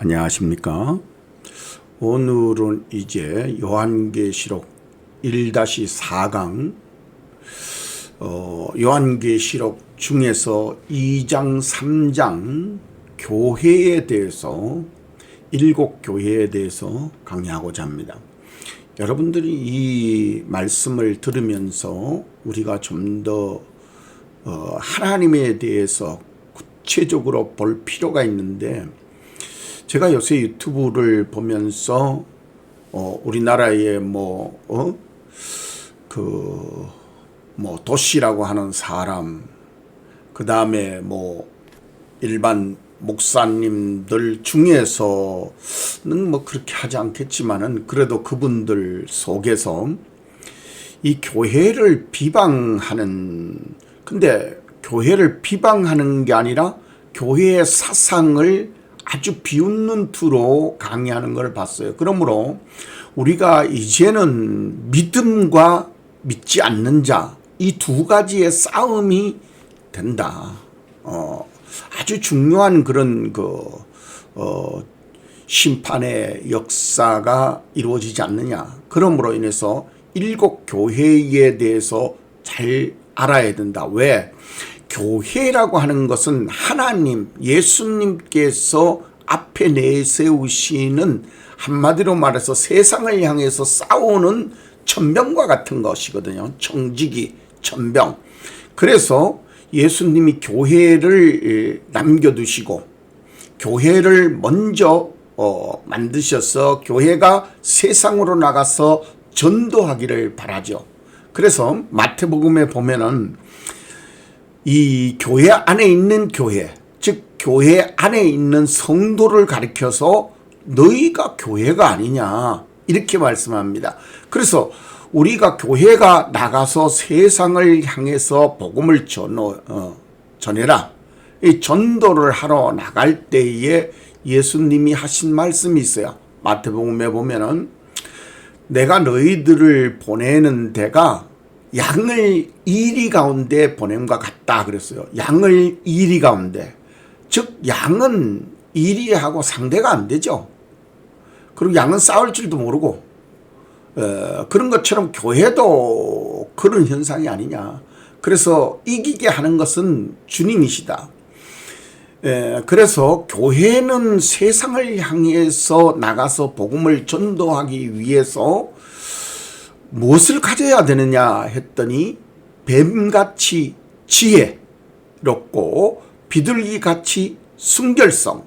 안녕하십니까. 오늘은 이제 요한계시록 1-4강 요한계시록 중에서 2장 3장 교회에 대해서 7교회에 대해서 강의하고자 합니다. 여러분들이 이 말씀을 들으면서 우리가 좀 더 하나님에 대해서 구체적으로 볼 필요가 있는데, 제가 요새 유튜브를 보면서 우리나라의 도시라고 하는 사람, 그 다음에 일반 목사님들 중에서는 그렇게 하지 않겠지만은 그래도 그분들 속에서 이 교회를 비방하는, 근데 교회를 비방하는 게 아니라 교회의 사상을 아주 비웃는 투로 강의하는 걸 봤어요. 그러므로 우리가 이제는 믿음과 믿지 않는 자, 이 두 가지의 싸움이 된다. 아주 중요한 그런 심판의 역사가 이루어지지 않느냐. 그러므로 인해서 7교회에 대해서 잘 알아야 된다. 왜? 교회라고 하는 것은 하나님, 예수님께서 앞에 내세우시는, 한마디로 말해서 세상을 향해서 싸우는 천병과 같은 것이거든요. 청지기, 천병. 그래서 예수님이 교회를 남겨두시고 교회를 먼저 만드셔서 교회가 세상으로 나가서 전도하기를 바라죠. 그래서 마태복음에 보면은 이 교회 안에 있는 교회, 즉 교회 안에 있는 성도를 가리켜서 너희가 교회가 아니냐 이렇게 말씀합니다. 그래서 우리가 교회가 나가서 세상을 향해서 복음을 전해라, 이 전도를 하러 나갈 때에 예수님이 하신 말씀이 있어요. 마태복음에 보면은 내가 너희들을 보내는 데가 양을 이리 가운데 보냄과 같다 그랬어요. 양을 이리 가운데. 즉 양은 이리하고 상대가 안 되죠. 그리고 양은 싸울 줄도 모르고 그런 것처럼 교회도 그런 현상이 아니냐. 그래서 이기게 하는 것은 주님이시다. 그래서 교회는 세상을 향해서 나가서 복음을 전도하기 위해서 무엇을 가져야 되느냐 했더니 뱀같이 지혜롭고 비둘기같이 순결성,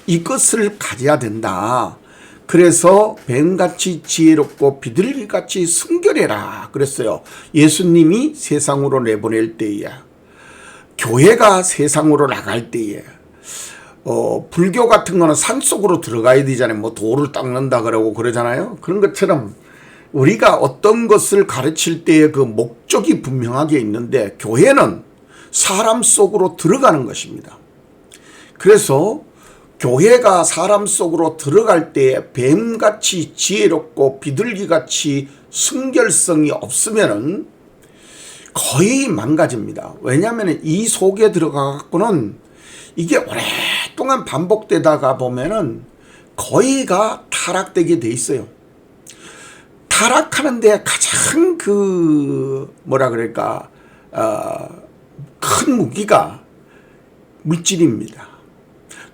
이것을 가져야 된다. 그래서 뱀같이 지혜롭고 비둘기같이 순결해라 그랬어요. 예수님이 세상으로 내보낼 때에, 교회가 세상으로 나갈 때에, 불교 같은 거는 산속으로 들어가야 되잖아요. 돌을 닦는다 그러고 그러잖아요. 그런 것처럼 우리가 어떤 것을 가르칠 때의 그 목적이 분명하게 있는데, 교회는 사람 속으로 들어가는 것입니다. 그래서 교회가 사람 속으로 들어갈 때 뱀같이 지혜롭고 비둘기같이 순결성이 없으면은 거의 망가집니다. 왜냐하면 이 속에 들어가 갖고는 이게 오랫동안 반복되다가 보면은 거의가 타락되게 돼 있어요. 타락하는데 가장 큰 무기가 물질입니다.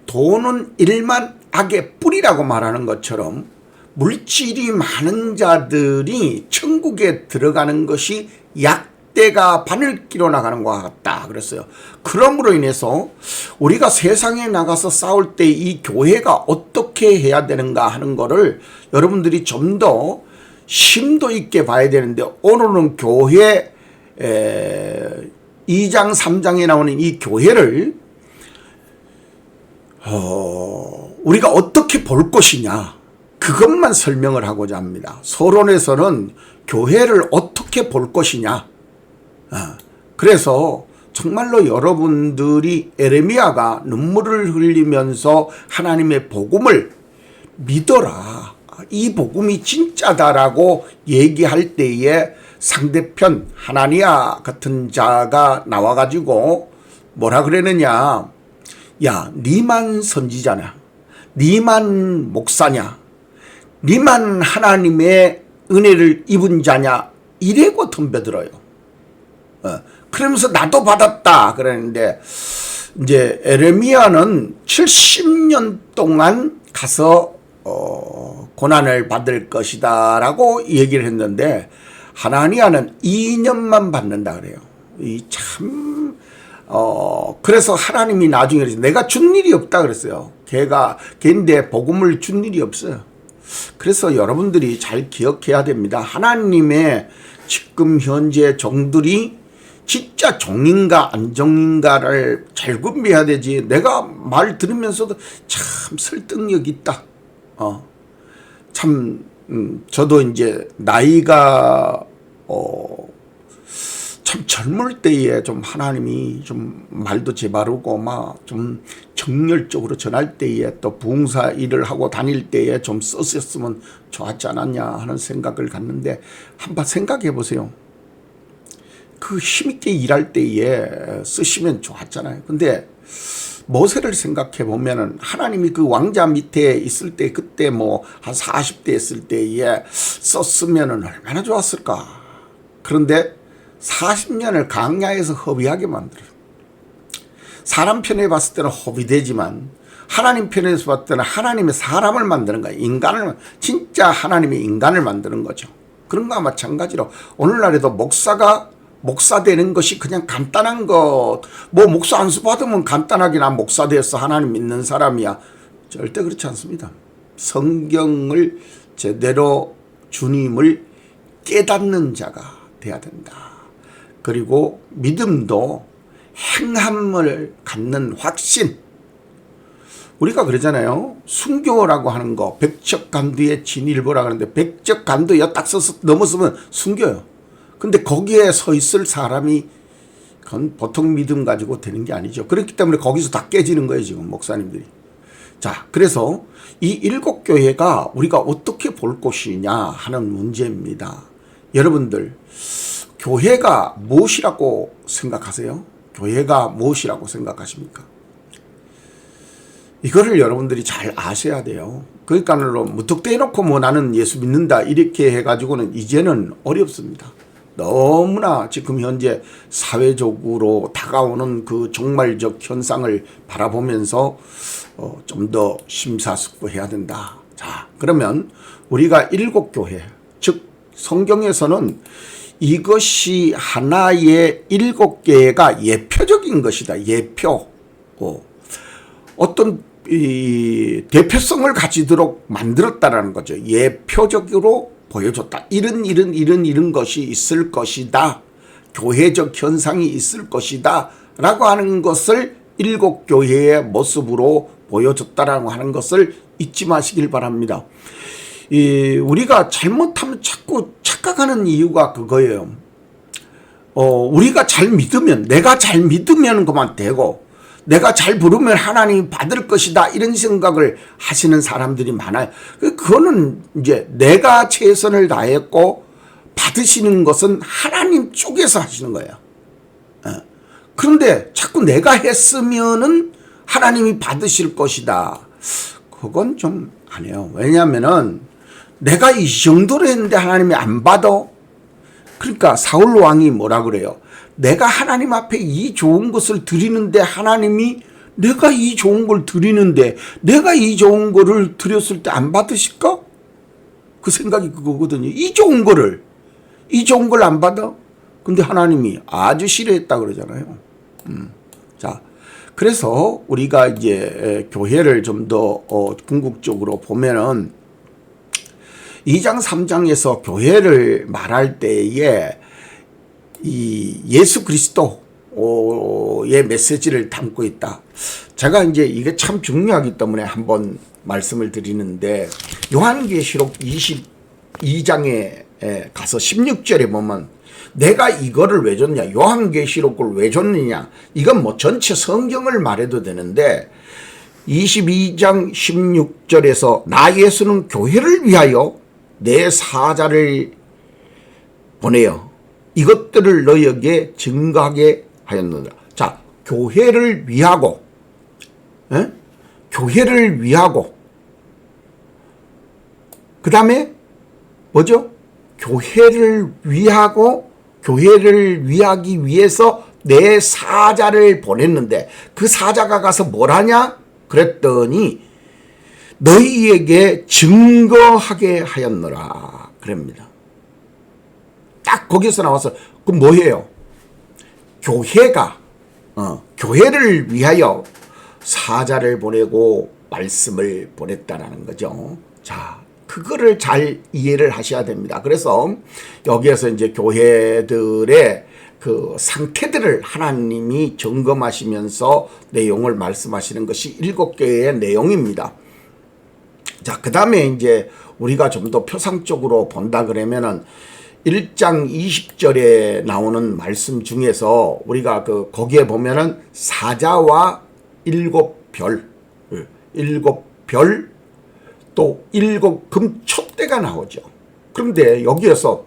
돈은 일만 악의 뿌리라고 말하는 것처럼 물질이 많은 자들이 천국에 들어가는 것이 약대가 바늘기로 나가는 것 같다 그랬어요. 그러므로 인해서 우리가 세상에 나가서 싸울 때 이 교회가 어떻게 해야 되는가 하는 거를 여러분들이 좀 더 심도 있게 봐야 되는데, 오늘은 교회 2장 3장에 나오는 이 교회를 우리가 어떻게 볼 것이냐, 그것만 설명을 하고자 합니다. 서론에서는 교회를 어떻게 볼 것이냐. 그래서 정말로 여러분들이 에레미야가 눈물을 흘리면서 하나님의 복음을 믿어라, 이 복음이 진짜다라고 얘기할 때에 상대편 하나니아 같은 자가 나와가지고 뭐라 그러느냐, 야, 니만 선지자냐, 니만 목사냐? 니만 하나님의 은혜를 입은 자냐? 이래고 덤벼들어요. 그러면서 나도 받았다 그러는데, 이제 에레미야는 70년 동안 가서 고난을 받을 것이다 라고 얘기를 했는데, 하나니아는 2년만 받는다 그래요. 그래서 하나님이 나중에 내가 준 일이 없다 그랬어요. 걔인데 복음을 준 일이 없어요. 그래서 여러분들이 잘 기억해야 됩니다. 하나님의 지금 현재 종들이 진짜 종인가 안 종인가를 잘 구분해야 되지. 내가 말 들으면서도 참 설득력 있다. 저도 이제 나이가 참 젊을 때에 좀 하나님이 좀 말도 제바르고 막 좀 정열적으로 전할 때에 또 부흥사 일을 하고 다닐 때에 좀 썼었으면 좋았지 않았냐 하는 생각을 갖는데, 한번 생각해 보세요. 그 힘있게 일할 때에 쓰시면 좋았잖아요. 근데 모세를 생각해 보면은 하나님이 그 왕자 밑에 있을 때, 그때 뭐 한 40대 있을 때에 썼으면은 얼마나 좋았을까. 그런데 40년을 강야에서 허비하게 만들어요. 사람 편에 봤을 때는 허비되지만 하나님 편에서 봤을 때는 하나님의 사람을 만드는 거예요. 인간을, 진짜 하나님의 인간을 만드는 거죠. 그런 거와 마찬가지로 오늘날에도 목사 되는 것이 그냥 간단한 것, 뭐 목사 안수 받으면 간단하게 난 목사 되었어, 하나님 믿는 사람이야. 절대 그렇지 않습니다. 성경을 제대로 주님을 깨닫는 자가 돼야 된다. 그리고 믿음도 행함을 갖는 확신. 우리가 그러잖아요. 순교라고 하는 거, 백척간두의 진일보라 그러는데, 백척간두에 딱 써서 넘었으면 순교요. 근데 거기에 서 있을 사람이 그건 보통 믿음 가지고 되는 게 아니죠. 그렇기 때문에 거기서 다 깨지는 거예요, 지금 목사님들이. 자, 그래서 이 7교회가 우리가 어떻게 볼 것이냐 하는 문제입니다. 여러분들, 교회가 무엇이라고 생각하세요? 교회가 무엇이라고 생각하십니까? 이거를 여러분들이 잘 아셔야 돼요. 그러니까 무턱대놓고 뭐 나는 예수 믿는다 이렇게 해가지고는 이제는 어렵습니다. 너무나 지금 현재 사회적으로 다가오는 그 종말적 현상을 바라보면서 좀 더 심사숙고해야 된다. 자, 그러면 우리가 7교회, 즉 성경에서는 이것이 하나의 7개가 예표적인 것이다. 예표. 어떤 대표성을 가지도록 만들었다라는 거죠. 예표적으로 보여줬다. 이런 것이 있을 것이다. 교회적 현상이 있을 것이다. 라고 하는 것을 7교회의 모습으로 보여줬다라고 하는 것을 잊지 마시길 바랍니다. 우리가 잘못하면 자꾸 착각하는 이유가 그거예요. 우리가 잘 믿으면, 내가 잘 믿으면 그만 되고, 내가 잘 부르면 하나님이 받을 것이다, 이런 생각을 하시는 사람들이 많아요. 그거는 이제 내가 최선을 다했고 받으시는 것은 하나님 쪽에서 하시는 거예요. 그런데 자꾸 내가 했으면은 하나님이 받으실 것이다. 그건 좀 아니에요. 왜냐하면은 내가 이 정도로 했는데 하나님이 안 받아. 그러니까 사울 왕이 뭐라 그래요? 내가 하나님 앞에 이 좋은 것을 드리는데 하나님이, 내가 이 좋은 걸 드리는데 내가 이 좋은 거를 드렸을 때 안 받으실까? 그 생각이 그거거든요. 이 좋은 걸 안 받아? 근데 하나님이 아주 싫어했다 그러잖아요. 자, 그래서 우리가 이제 교회를 좀 더 궁극적으로 보면은 2장 3장에서 교회를 말할 때에 이 예수 그리스도의 메시지를 담고 있다. 제가 이제 이게 참 중요하기 때문에 한번 말씀을 드리는데, 요한계시록 22장에 가서 16절에 보면 내가 이거를 왜 줬냐, 요한계시록을 왜 줬느냐, 이건 뭐 전체 성경을 말해도 되는데 22장 16절에서 나 예수는 교회를 위하여 내 사자를 보내어 이것들을 너희에게 증거하게 하였느니라. 자, 교회를 위하고, 교회를 위하고 그 다음에 뭐죠? 교회를 위하기 위해서 내 사자를 보냈는데 그 사자가 가서 뭘 하냐? 그랬더니 너희에게 증거하게 하였노라. 그럽니다. 딱 거기서 나와서 그럼 뭐예요? 교회를 위하여 사자를 보내고 말씀을 보냈다라는 거죠. 자, 그거를 잘 이해를 하셔야 됩니다. 그래서 여기에서 이제 교회들의 그 상태들을 하나님이 점검하시면서 내용을 말씀하시는 것이 7개의 내용입니다. 자, 그 다음에 이제 우리가 좀 더 표상적으로 본다 그러면은 1장 20절에 나오는 말씀 중에서 우리가 거기에 보면은 사자와 7별, 또 7금 촛대가 나오죠. 그런데 여기에서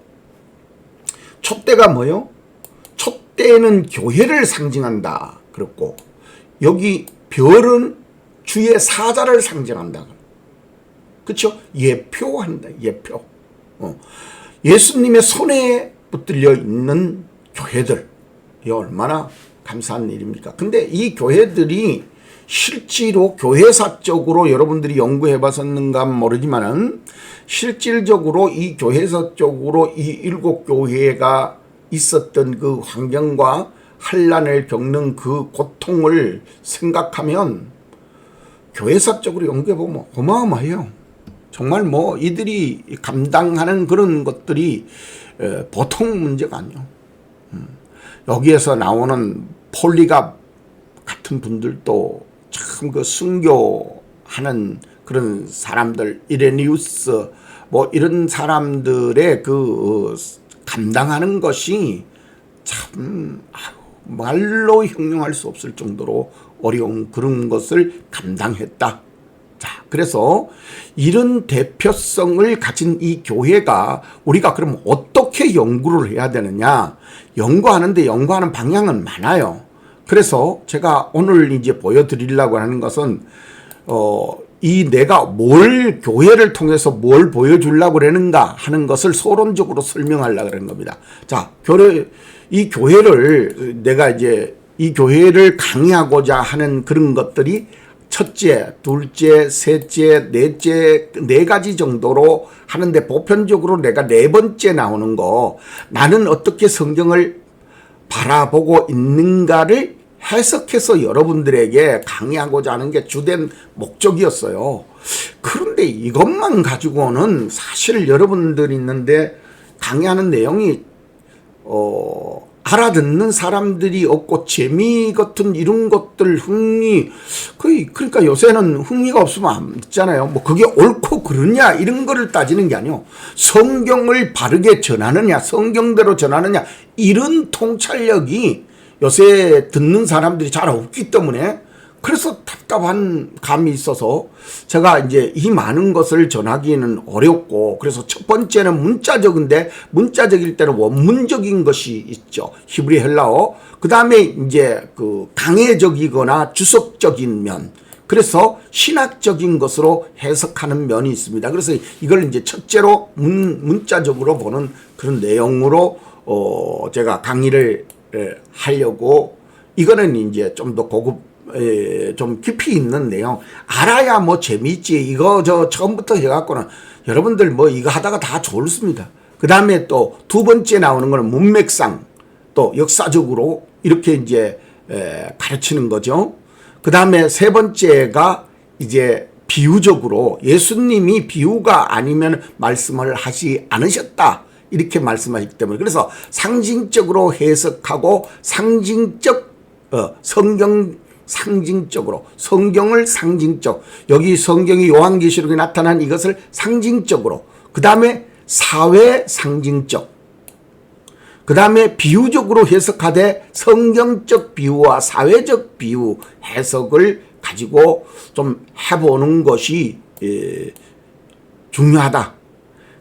촛대가 뭐요? 촛대는 교회를 상징한다. 그렇고 여기 별은 주의 사자를 상징한다. 그렇죠? 예표한다. 예표. 예수님의 손에 붙들려 있는 교회들. 이 얼마나 감사한 일입니까? 근데 이 교회들이 실제로 교회사적으로 여러분들이 연구해 봤었는가 모르지만은 실질적으로 이 교회사적으로 이 7교회가 있었던 그 환경과 환난을 겪는 그 고통을 생각하면 교회사적으로 연구해 보면 어마어마해요. 정말 뭐 이들이 감당하는 그런 것들이 보통 문제가 아니에요. 여기에서 나오는 폴리갑 같은 분들도 참 그 순교하는 그런 사람들, 이레니우스 뭐 이런 사람들의 그 감당하는 것이 참 말로 형용할 수 없을 정도로 어려운 그런 것을 감당했다. 자, 그래서 이런 대표성을 가진 이 교회가 우리가 그럼 어떻게 연구를 해야 되느냐? 연구하는 방향은 많아요. 그래서 제가 오늘 이제 보여드리려고 하는 것은, 내가 교회를 통해서 뭘 보여주려고 그러는가 하는 것을 소론적으로 설명하려고 그러는 겁니다. 자, 이 교회를 강의하고자 하는 그런 것들이 첫째, 둘째, 셋째, 넷째, 4가지 정도로 하는데 보편적으로 내가 4번째 나오는 거, 나는 어떻게 성경을 바라보고 있는가를 해석해서 여러분들에게 강의하고자 하는 게 주된 목적이었어요. 그런데 이것만 가지고는 사실 여러분들이 있는데 강의하는 내용이 알아듣는 사람들이 없고 재미 같은 이런 것들 그러니까 요새는 흥미가 없으면 안 듣잖아요. 뭐 그게 옳고 그르냐 이런 거를 따지는 게 아니요. 성경을 바르게 전하느냐, 성경대로 전하느냐 이런 통찰력이 요새 듣는 사람들이 잘 없기 때문에 그래서 답답한 감이 있어서 제가 이제 이 많은 것을 전하기는 어렵고, 그래서 첫 번째는 문자적인데 문자적일 때는 원문적인 것이 있죠. 히브리 헬라어. 그 다음에 이제 그 강해적이거나 주석적인 면. 그래서 신학적인 것으로 해석하는 면이 있습니다. 그래서 이걸 이제 첫째로 문자적으로 보는 그런 내용으로 제가 강의를 하려고, 이거는 이제 좀 더 좀 깊이 있는 내용 알아야 뭐 재미있지. 이거 처음부터 해갖고는 여러분들 뭐 이거 하다가 다 졸습니다. 그 다음에 또 2번째 나오는 거는 문맥상, 또 역사적으로 이렇게 이제 가르치는 거죠. 그 다음에 3번째가 이제 비유적으로, 예수님이 비유가 아니면 말씀을 하지 않으셨다 이렇게 말씀하시기 때문에, 그래서 상징적으로 해석하고 성경을 상징적, 여기 성경이 요한계시록에 나타난 이것을 상징적으로, 그 다음에 사회 상징적, 그 다음에 비유적으로 해석하되 성경적 비유와 사회적 비유 해석을 가지고 좀 해보는 것이 중요하다.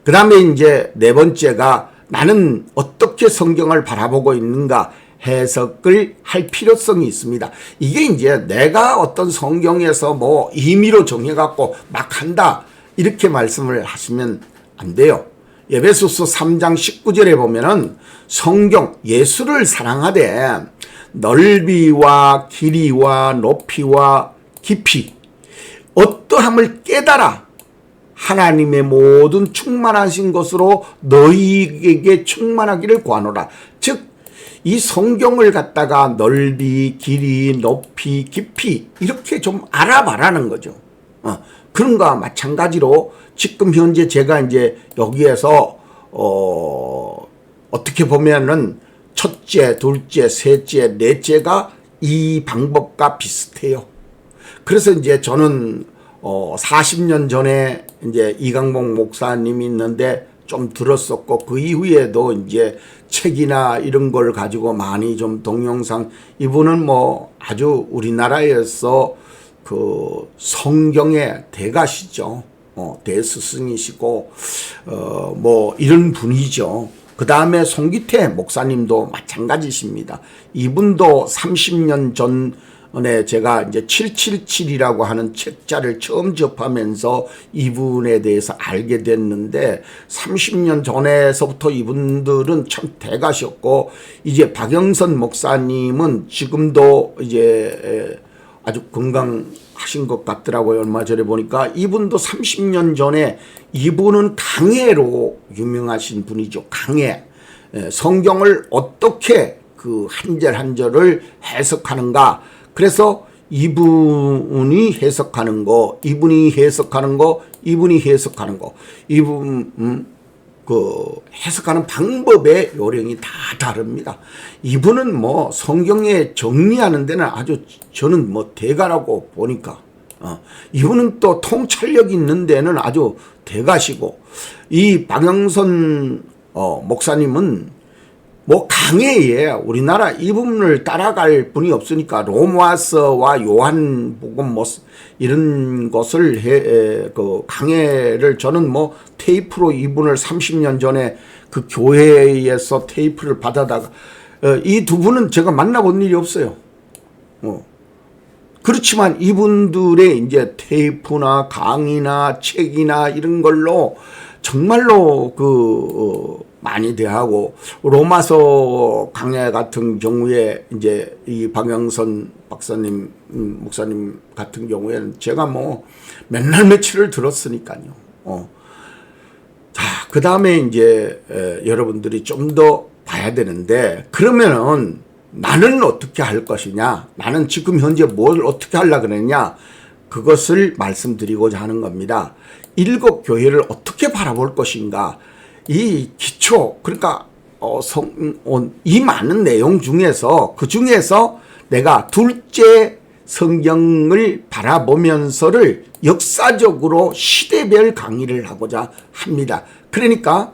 그 다음에 이제 4번째가 나는 어떻게 성경을 바라보고 있는가 해석을 할 필요성이 있습니다. 이게 이제 내가 어떤 성경에서 뭐 임의로 정해갖고 막 한다, 이렇게 말씀을 하시면 안 돼요. 에베소서 3장 19절에 보면은 성경 예수를 사랑하되 넓이와 길이와 높이와 깊이 어떠함을 깨달아 하나님의 모든 충만하신 것으로 너희에게 충만하기를 구하노라. 즉 이 성경을 갖다가 넓이, 길이, 높이, 깊이 이렇게 좀 알아봐라는 거죠. 그런 거와 마찬가지로 지금 현재 제가 이제 여기에서 어떻게 보면은 첫째, 둘째, 셋째, 넷째가 이 방법과 비슷해요. 그래서 이제 저는 40년 전에 이제 이강복 목사님이 있는데 좀 들었었고, 그 이후에도 이제 책이나 이런 걸 가지고 많이 좀 동영상, 이분은 뭐 아주 우리나라에서 그 성경의 대가시죠. 대스승이시고, 뭐 이런 분이죠. 그 다음에 송기태 목사님도 마찬가지십니다. 이분도 30년 전에 제가 이제 777이라고 하는 책자를 처음 접하면서 이분에 대해서 알게 됐는데, 30년 전에서부터 이분들은 참 대가셨고, 이제 박영선 목사님은 지금도 이제 아주 건강하신 것 같더라고요. 얼마 전에 보니까 이분도 30년 전에, 이분은 강해로 유명하신 분이죠. 강해. 성경을 어떻게 그 한 절 한 절을 해석하는가. 그래서 이분이 해석하는 거, 이분이 해석하는 거, 이분이 해석하는 거, 이분 그 해석하는 방법의 요령이 다 다릅니다. 이분은 뭐 성경에 정리하는 데는 아주 저는 뭐 대가라고 보니까, 이분은 또 통찰력 있는 데는 아주 대가시고, 이 박영선 목사님은 뭐 강해에 우리나라 이분을 따라갈 분이 없으니까 로마서와 요한복음 뭐 이런 것을 그 강해를 저는 뭐 테이프로 이분을 30년 전에 그 교회에서 테이프를 받아다가 이 두 분은 제가 만나본 일이 없어요. 그렇지만 이분들의 이제 테이프나 강의나 책이나 이런 걸로 정말로 많이 대하고, 로마서 강해 같은 경우에 이제 이 박영선 박사님, 목사님 같은 경우에는 제가 뭐 맨날 며칠을 들었으니까요. 자, 그 다음에 이제 여러분들이 좀 더 봐야 되는데, 그러면은 나는 어떻게 할 것이냐? 나는 지금 현재 뭘 어떻게 하려고 그러냐? 그것을 말씀드리고자 하는 겁니다. 일곱 교회를 어떻게 바라볼 것인가? 이 기초, 그러니까 이 많은 내용 중에서, 그 중에서 내가 둘째 성경을 바라보면서를 역사적으로 시대별 강의를 하고자 합니다. 그러니까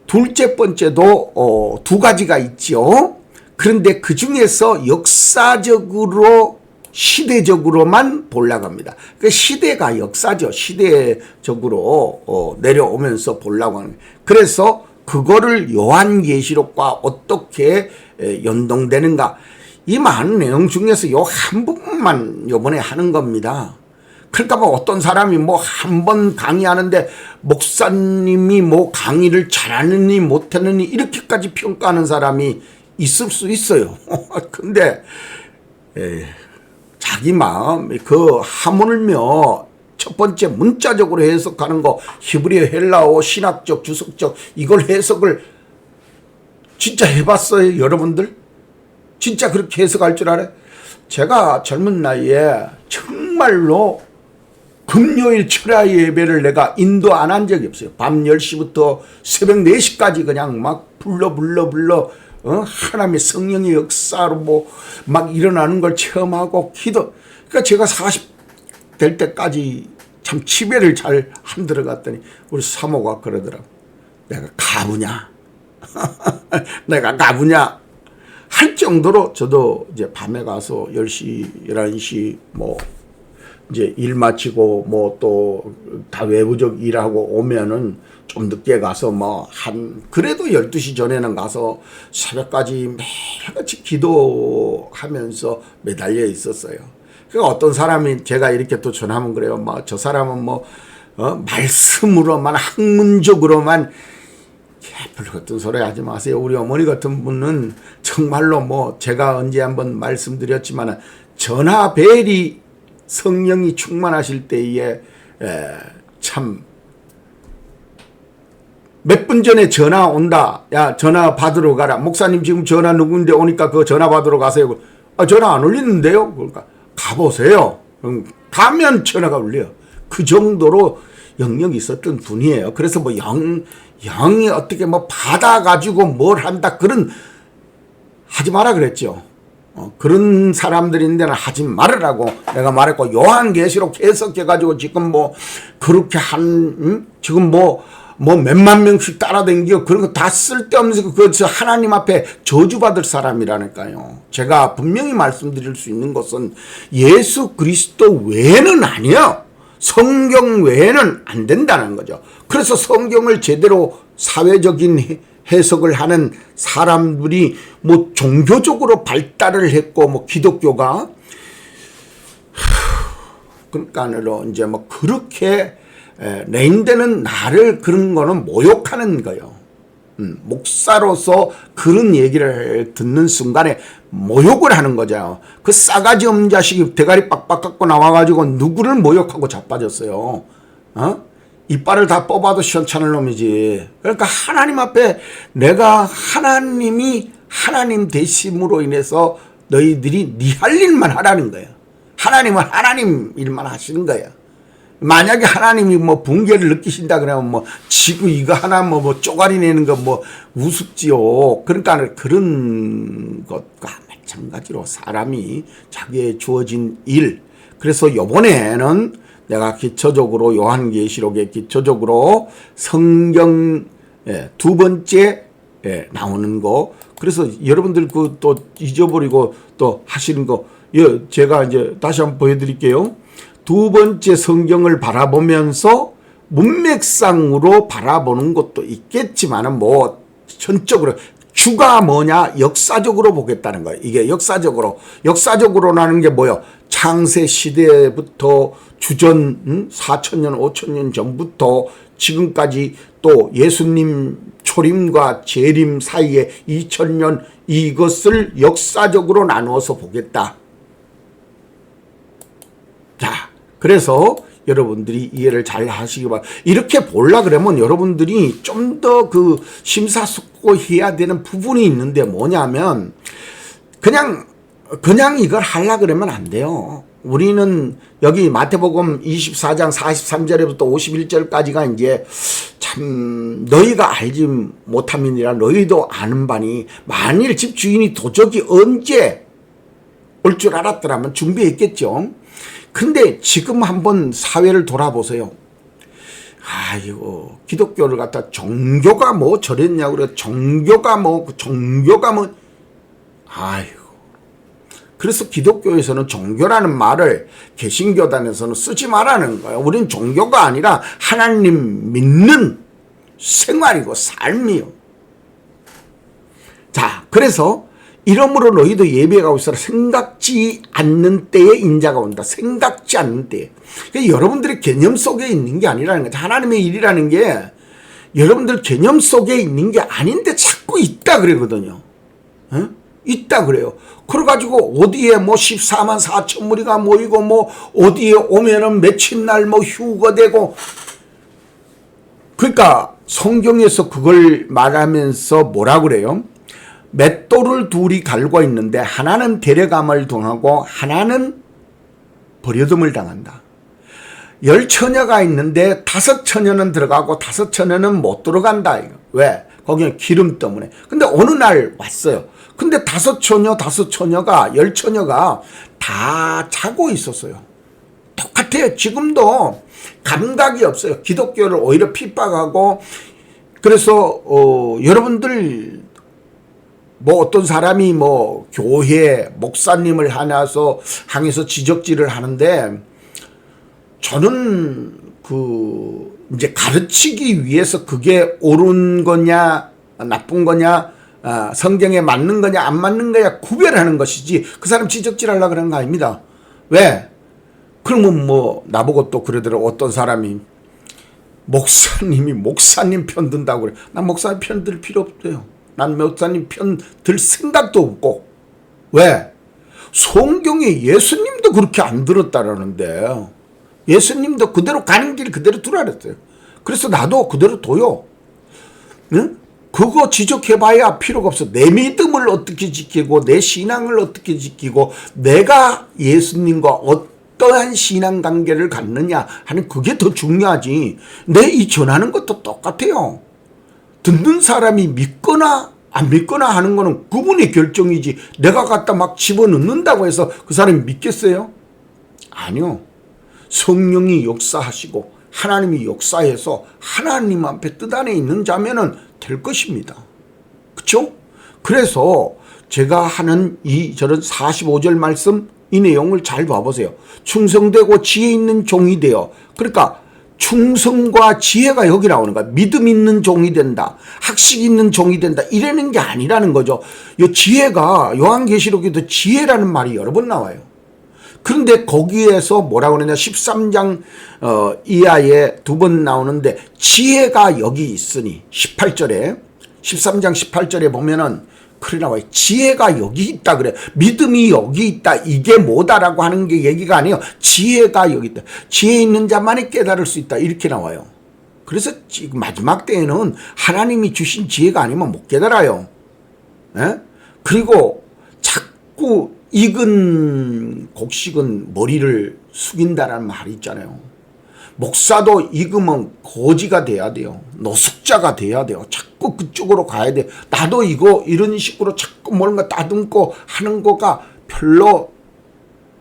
둘째 번째도 두 가지가 있죠. 그런데 그 중에서 역사적으로 시대적으로만 보려고 합니다. 그 시대가 역사죠. 시대적으로 내려오면서 보려고 하는. 그래서 그거를 요한계시록과 어떻게 연동되는가. 이 많은 내용 중에서 요 한 부분만 요번에 하는 겁니다. 그러니까 뭐 어떤 사람이 뭐 한 번 강의하는데 목사님이 뭐 강의를 잘하느니 못하느니 이렇게까지 평가하는 사람이 있을 수 있어요. 근데 자기 마음, 그 하물며 첫 번째 문자적으로 해석하는 거, 히브리어, 헬라어, 신학적, 주석적, 이걸 해석을 진짜 해봤어요, 여러분들? 진짜 그렇게 해석할 줄 알아요? 제가 젊은 나이에 정말로 금요일 철야 예배를 내가 인도 안 한 적이 없어요. 밤 10시부터 새벽 4시까지 그냥 막 불러 하나님의 성령의 역사로 뭐 막 일어나는 걸 체험하고 기도. 그러니까 제가 40 될 때까지 참 치배를 잘 안 들어갔더니 우리 사모가 그러더라고. 내가 가부냐? 내가 가부냐? 할 정도로 저도 이제 밤에 가서 10시, 11시 뭐 이제 일 마치고 뭐 또 다 외부적 일하고 오면은 좀 늦게 가서 뭐 그래도 12시 전에는 가서 새벽까지 매일같이 기도하면서 매달려 있었어요. 그러니까 어떤 사람이 제가 이렇게 또 전하면 그래요. 뭐 저 사람은 뭐 말씀으로만 학문적으로만 별로 같은 소리 하지 마세요. 우리 어머니 같은 분은 정말로 뭐 제가 언제 한번 말씀드렸지만 전하벨이 성령이 충만하실 때에 참 몇 분 전에 전화 온다. 야, 전화 받으러 가라. 목사님 지금 전화 누군데 오니까 그 전화 받으러 가세요. 전화 안 울리는데요? 그러니까 가보세요. 가면 전화가 울려요. 그 정도로 영역이 있었던 분이에요. 그래서 뭐 영이 어떻게 뭐 받아가지고 뭘 한다. 그런, 하지 마라 그랬죠. 그런 사람들인데는 하지 말으라고 내가 말했고, 요한계시록 해석해가지고 지금 뭐, 그렇게 지금 뭐 몇만 명씩 따라다니고 그런 거 다 쓸데없는 그 하나님 앞에 저주받을 사람이라니까요. 제가 분명히 말씀드릴 수 있는 것은 예수 그리스도 외에는 아니에요. 성경 외에는 안 된다는 거죠. 그래서 성경을 제대로 사회적인 해석을 하는 사람들이 뭐 종교적으로 발달을 했고 뭐 기독교가 그러니까 이제 뭐 그렇게 레인되는 나를 그런 거는 모욕하는 거예요. 목사로서 그런 얘기를 듣는 순간에 모욕을 하는 거죠. 그 싸가지 없는 자식이 대가리 빡빡 갖고 나와가지고 누구를 모욕하고 자빠졌어요. 이빨을 다 뽑아도 시원찮을 놈이지. 그러니까 하나님 앞에 내가 하나님이 하나님 되심으로 인해서 너희들이 네 할 일만 하라는 거예요. 하나님은 하나님 일만 하시는 거예요. 만약에 하나님이 뭐 붕괴를 느끼신다 그러면 뭐 지구 이거 하나 뭐 쪼가리 내는 거 뭐 우습지요. 그러니까 그런 것과 마찬가지로 사람이 자기의 주어진 일. 그래서 요번에는 내가 기초적으로 요한계시록에 기초적으로 성경 두 번째 나오는 거. 그래서 여러분들 그 또 잊어버리고 또 하시는 거 제가 이제 다시 한번 보여드릴게요. 두 번째 성경을 바라보면서 문맥상으로 바라보는 것도 있겠지만은 뭐 전적으로 주가 뭐냐 역사적으로 보겠다는 거예요. 이게 역사적으로라는 게 뭐예요? 창세 시대부터 주전 4,000년 5,000년 전부터 지금까지 또 예수님 초림과 재림 사이에 2,000년 이것을 역사적으로 나누어서 보겠다. 자, 그래서 여러분들이 이해를 잘 하시기 바랍니다. 이렇게 보려 그러면 여러분들이 좀 더 그 심사숙고해야 되는 부분이 있는데 뭐냐면 그냥 이걸 하려 그러면 안 돼요. 우리는 여기 마태복음 24장 43절부터 51절까지가 이제 참 너희가 알지 못함이니라 너희도 아는 바니 만일 집주인이 도적이 언제 올 줄 알았더라면 준비했겠죠. 근데 지금 한번 사회를 돌아보세요. 아이고 기독교를 갖다 종교가 뭐 저랬냐고 그래. 종교가 뭐 아이고. 그래서 기독교에서는 종교라는 말을 개신교단에서는 쓰지 말라는 거예요. 우린 종교가 아니라 하나님 믿는 생활이고 삶이요. 자, 그래서 이러므로 너희도 예배하고 있어라. 생각지 않는 때에 인자가 온다. 생각지 않는 때에. 그러니까 여러분들의 개념 속에 있는 게 아니라는 거죠. 하나님의 일이라는 게 여러분들 개념 속에 있는 게 아닌데 자꾸 있다 그러거든요. 있다 그래요. 그래가지고 어디에 뭐 14만 4천 무리가 모이고 뭐 어디에 오면은 며칠 날 뭐 휴거되고. 그러니까 성경에서 그걸 말하면서 뭐라 그래요? 맷돌을 둘이 갈고 있는데 하나는 데려감을 당하고 하나는 버려둠을 당한다. 10처녀가 있는데 5처녀는 들어가고 5처녀는 못 들어간다. 이거. 왜? 거기는 기름 때문에. 근데 어느 날 왔어요. 근데 5처녀가 10처녀가 다 자고 있었어요. 똑같아요. 지금도 감각이 없어요. 기독교를 오히려 핍박하고. 그래서 여러분들 뭐 어떤 사람이 뭐 교회 목사님을 향해서 지적질을 하는데 저는 이제 가르치기 위해서 그게 옳은 거냐 나쁜 거냐 성경에 맞는 거냐 안 맞는 거냐 구별하는 것이지 그 사람 지적질하려고 그러는 거 아닙니다. 왜? 그러면 뭐 나보고 또 그러더라고. 어떤 사람이 목사님이 목사님 편 든다고 그래. 난 목사님 편 들 필요 없대요. 난 목사님 편 들 생각도 없고. 왜? 성경에 예수님도 그렇게 안 들었다라는데, 예수님도 그대로 가는 길 그대로 두라 그랬어요. 그래서 나도 그대로 둬요. 응? 그거 지적해봐야 필요가 없어. 내 믿음을 어떻게 지키고 내 신앙을 어떻게 지키고 내가 예수님과 어떠한 신앙관계를 갖느냐 하는 그게 더 중요하지. 내 이 전하는 것도 똑같아요. 듣는 사람이 믿거나 안 믿거나 하는 거는 그분의 결정이지, 내가 갖다 막 집어넣는다고 해서 그 사람이 믿겠어요? 아니요. 성령이 역사하시고 하나님이 역사해서 하나님 앞에 뜻 안에 있는 자면은 될 것입니다. 그렇죠? 그래서 제가 하는 이 저런 45절 말씀, 이 내용을 잘 봐보세요. 충성되고 지혜 있는 종이 되어. 그러니까 충성과 지혜가 여기 나오는 거야. 믿음 있는 종이 된다, 학식 있는 종이 된다, 이러는 게 아니라는 거죠. 이 지혜가 요한계시록에도 지혜라는 말이 여러 번 나와요. 그런데 거기에서 뭐라고 그러냐, 13장 이하에 2번 나오는데 지혜가 여기 있으니 18절에 13장 18절에 보면은 그래 나와요. 지혜가 여기 있다 그래. 믿음이 여기 있다, 이게 뭐다라고 하는 게 얘기가 아니에요. 지혜가 여기 있다. 지혜 있는 자만이 깨달을 수 있다, 이렇게 나와요. 그래서 지금 마지막 때에는 하나님이 주신 지혜가 아니면 못 깨달아요. 에? 그리고 자꾸 익은 곡식은 머리를 숙인다라는 말이 있잖아요. 목사도 익으면 거지가 돼야 돼요. 노숙자가 돼야 돼요. 자꾸 그쪽으로 가야 돼. 나도 이거 이런 식으로 자꾸 뭔가 다듬고 하는 거가 별로.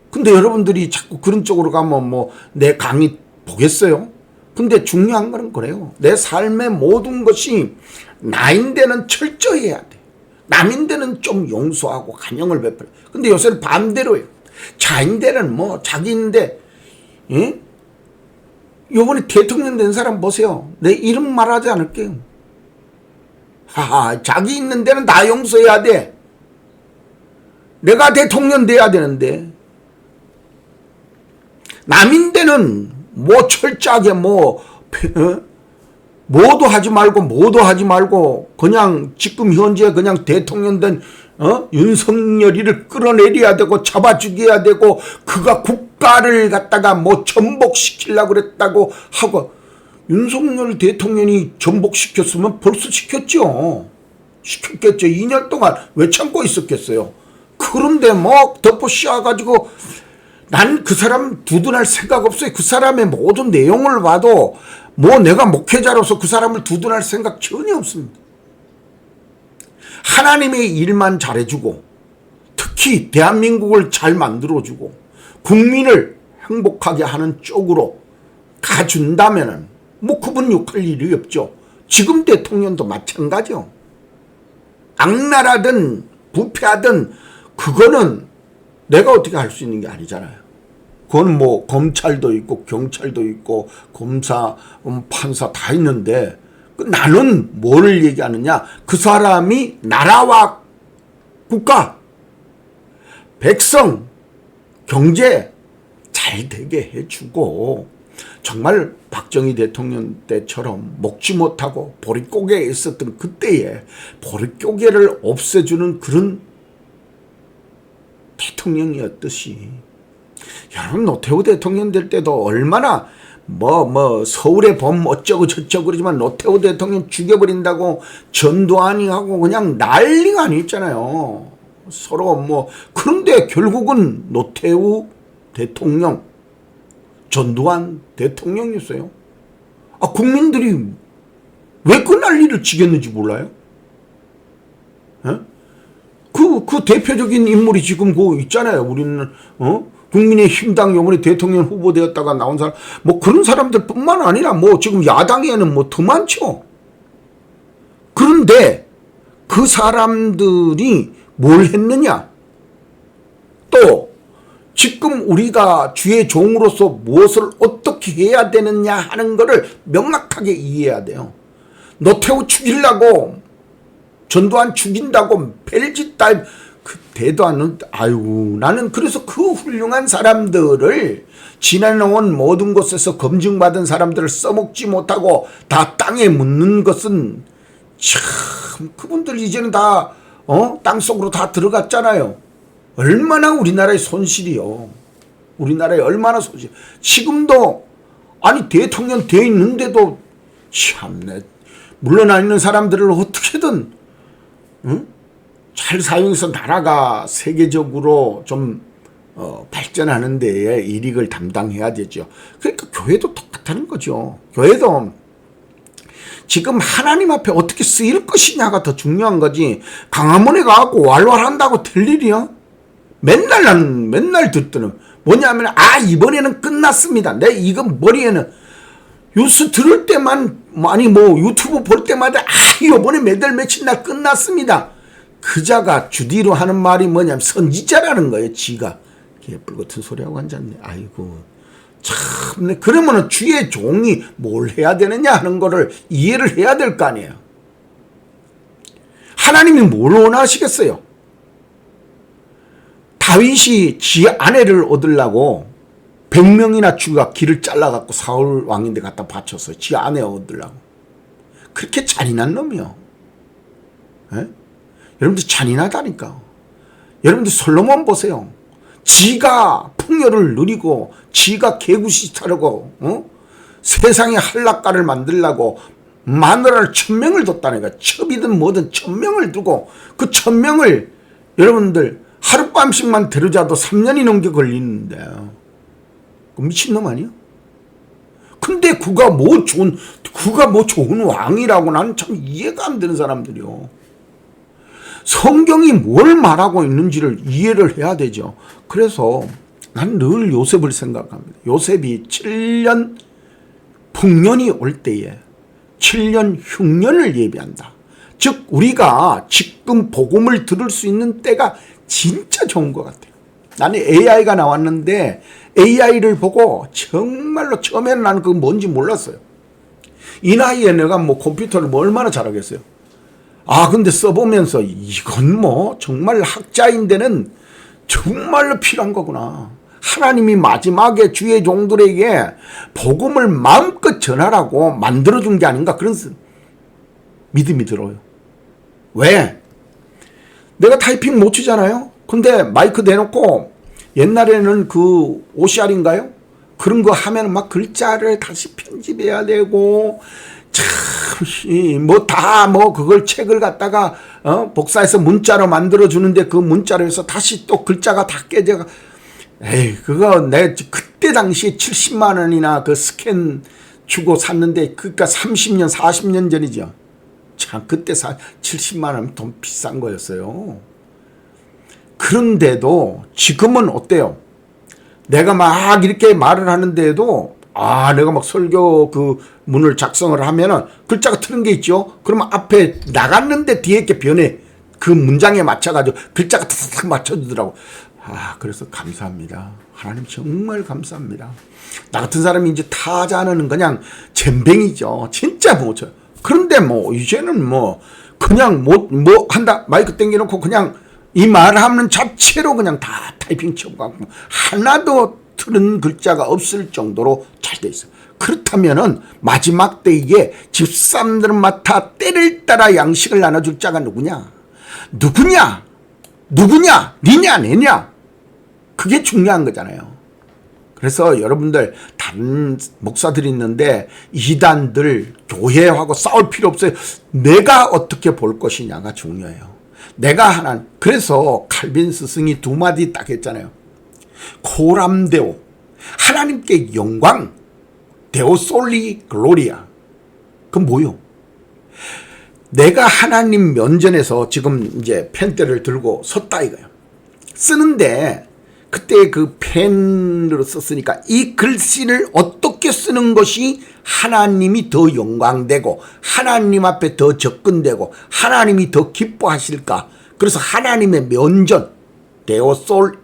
근데 여러분들이 자꾸 그런 쪽으로 가면 뭐 내 강의 보겠어요? 근데 중요한 거는 그래요. 내 삶의 모든 것이 나인데는 철저해야 돼. 남인데는 좀 용서하고 간영을 베풀어. 근데 요새는 반대로예요. 자인데는 뭐 자기인데, 예? 요번에 대통령 된 사람 보세요. 내 이름 말하지 않을게요. 하하, 자기 있는 데는 다 용서해야 돼. 내가 대통령 돼야 되는데, 남인 데는 뭐 철저하게 뭐도 하지 말고 그냥 지금 현재 그냥 대통령 된 윤석열이를 끌어내려야 되고 잡아 죽여야 되고, 그가 국가를 갖다가 뭐 전복시키려고 그랬다고 하고. 윤석열 대통령이 전복시켰으면 벌써 시켰겠죠. 2년 동안 왜 참고 있었겠어요. 그런데 뭐 덮어 씌워가지고, 난 그 사람 두둔할 생각 없어요. 그 사람의 모든 내용을 봐도 뭐 내가 목회자로서 그 사람을 두둔할 생각 전혀 없습니다. 하나님의 일만 잘해주고, 특히 대한민국을 잘 만들어주고 국민을 행복하게 하는 쪽으로 가준다면은 뭐 그분 욕할 일이 없죠. 지금 대통령도 마찬가지요. 악랄하든 부패하든 그거는 내가 어떻게 할 수 있는 게 아니잖아요. 그건 뭐 검찰도 있고 경찰도 있고 검사, 판사 다 있는데, 나는 뭐를 얘기하느냐, 그 사람이 나라와 국가, 백성, 경제 잘 되게 해주고, 정말 박정희 대통령 때처럼 먹지 못하고 보릿고개에 있었던 그때에 보릿고개를 없애주는 그런 대통령이었듯이, 여러분 노태우 대통령 될 때도 얼마나 서울의 봄 어쩌고 저쩌고 그러지만 노태우 대통령 죽여버린다고 전두환이 하고 그냥 난리가 아니었잖아요. 서로 그런데 결국은 노태우 대통령, 전두환 대통령이었어요. 국민들이 왜 그 난리를 치겠는지 몰라요? 에? 그 대표적인 인물이 지금 있잖아요. 우리는, 국민의힘당 요번에 대통령 후보 되었다가 나온 사람, 그런 사람들 뿐만 아니라 지금 야당에는 더 많죠. 그런데 그 사람들이 뭘 했느냐? 또, 지금 우리가 주의 종으로서 무엇을 어떻게 해야 되느냐 하는 것을 명확하게 이해해야 돼요. 노태우 죽이려고, 전두환 죽인다고 벨짓 그 대도 않는, 나는 그래서 그 훌륭한 사람들을 지내놓은 모든 곳에서 검증받은 사람들을 써먹지 못하고 다 땅에 묻는 것은 참 그분들 이제는 다 땅속으로 다 들어갔잖아요. 얼마나 우리나라의 손실이요. 우리나라에 얼마나 손실. 지금도 아니 대통령 돼 있는데도 참네. 물러나 있는 사람들을 어떻게든 잘 사용해서 나라가 세계적으로 좀 발전하는 데에 이익을 담당해야 되죠. 그러니까 교회도 똑같다는 거죠. 교회도 지금 하나님 앞에 어떻게 쓰일 것이냐가 더 중요한 거지. 강화문에 가갖고 왈왈한다고 될 일이야? 맨날 듣더는 뭐냐면 이번에는 끝났습니다. 내 이건 머리에는 뉴스 들을 때만 아니 뭐 유튜브 볼 때마다 이번에 몇달 며칠 날 끝났습니다. 그자가 주디로 하는 말이 뭐냐면 선지자라는 거예요. 지가 개뿔 같은 소리하고 앉았네. 아이고 참. 그러면은 주의 종이 뭘 해야 되느냐 하는 거를 이해를 해야 될 거 아니에요. 하나님이 뭘 원하시겠어요? 다윗이 지 아내를 얻으려고 100명이나 주가 길을 잘라갖고 사울 왕인데 갖다 바쳤어요. 지 아내 얻으려고. 그렇게 잔인한 놈이요. 에? 여러분들 잔인하다니까. 여러분들 솔로몬 보세요. 지가 풍요를 누리고 지가 개구시 타려고 세상에 한락가를 만들려고 마누라를 1000명을 뒀다니까. 첩이든 뭐든 1000명을 두고 그 1000명을 여러분들 하룻밤씩만 데려자도 3년이 넘게 걸리는데 그 미친놈 아니야? 근데 그가 뭐 좋은 왕이라고 나는 참 이해가 안 되는 사람들이요. 성경이 뭘 말하고 있는지를 이해를 해야 되죠. 그래서 난 늘 요셉을 생각합니다. 요셉이 7년 풍년이 올 때에 7년 흉년을 예비한다. 즉 우리가 지금 복음을 들을 수 있는 때가 진짜 좋은 것 같아요. 나는 AI가 나왔는데 AI를 보고 정말로 처음에는 나는 그게 뭔지 몰랐어요. 이 나이에 내가 뭐 컴퓨터를 뭐 얼마나 잘하겠어요. 근데 써보면서 이건 뭐 정말 학자인데는 정말로 필요한 거구나. 하나님이 마지막에 주의 종들에게 복음을 마음껏 전하라고 만들어준 게 아닌가 그런 믿음이 들어요. 왜? 내가 타이핑 못 치잖아요. 근데 마이크 대놓고 옛날에는 그 OCR인가요? 그런 거 하면 막 글자를 다시 편집해야 되고 그걸 책을 갖다가 복사해서 문자로 만들어 주는데 그 문자로 해서 다시 또 글자가 다 깨져. 그거 내 그때 당시에 70만 원이나 그 스캔 주고 샀는데 그러니까 30년 40년 전이죠. 참 그때 70만 원 돈 비싼 거였어요. 그런데도 지금은 어때요? 내가 막 이렇게 말을 하는데도 내가 막 설교 그 문을 작성을 하면은 글자가 틀린 게 있죠. 그러면 앞에 나갔는데 뒤에 게 변해. 그 문장에 맞춰가지고 글자가 탁탁 맞춰주더라고. 그래서 감사합니다. 하나님 정말 감사합니다. 나 같은 사람이 이제 타자는 그냥 잼뱅이죠. 진짜 못 쳐요. 그런데 뭐 이제는 뭐 그냥 뭐 한다 마이크 땡겨놓고 그냥 이 말하는 자체로 그냥 다 타이핑 쳐가고 하나도 틀은 글자가 없을 정도로 잘 돼 있어요. 그렇다면은 마지막 때에 집사람들마다 때를 따라 양식을 나눠줄 자가 누구냐? 니냐 내냐? 그게 중요한 거잖아요. 그래서 여러분들 다른 목사들이 있는데 이단들 교회하고 싸울 필요 없어요. 내가 어떻게 볼 것이냐가 중요해요. 그래서 칼빈 스승이 두 마디 딱 했잖아요. 코람데오 하나님께 영광, 데오 솔리 글로리아. 그건 뭐요? 내가 하나님 면전에서 지금 이제 펜대를 들고 섰다 이거예요. 쓰는데 그때 그 펜으로 썼으니까 이 글씨를 어떻게 쓰는 것이 하나님이 더 영광되고 하나님 앞에 더 접근되고 하나님이 더 기뻐하실까? 그래서 하나님의 면전, 데오 솔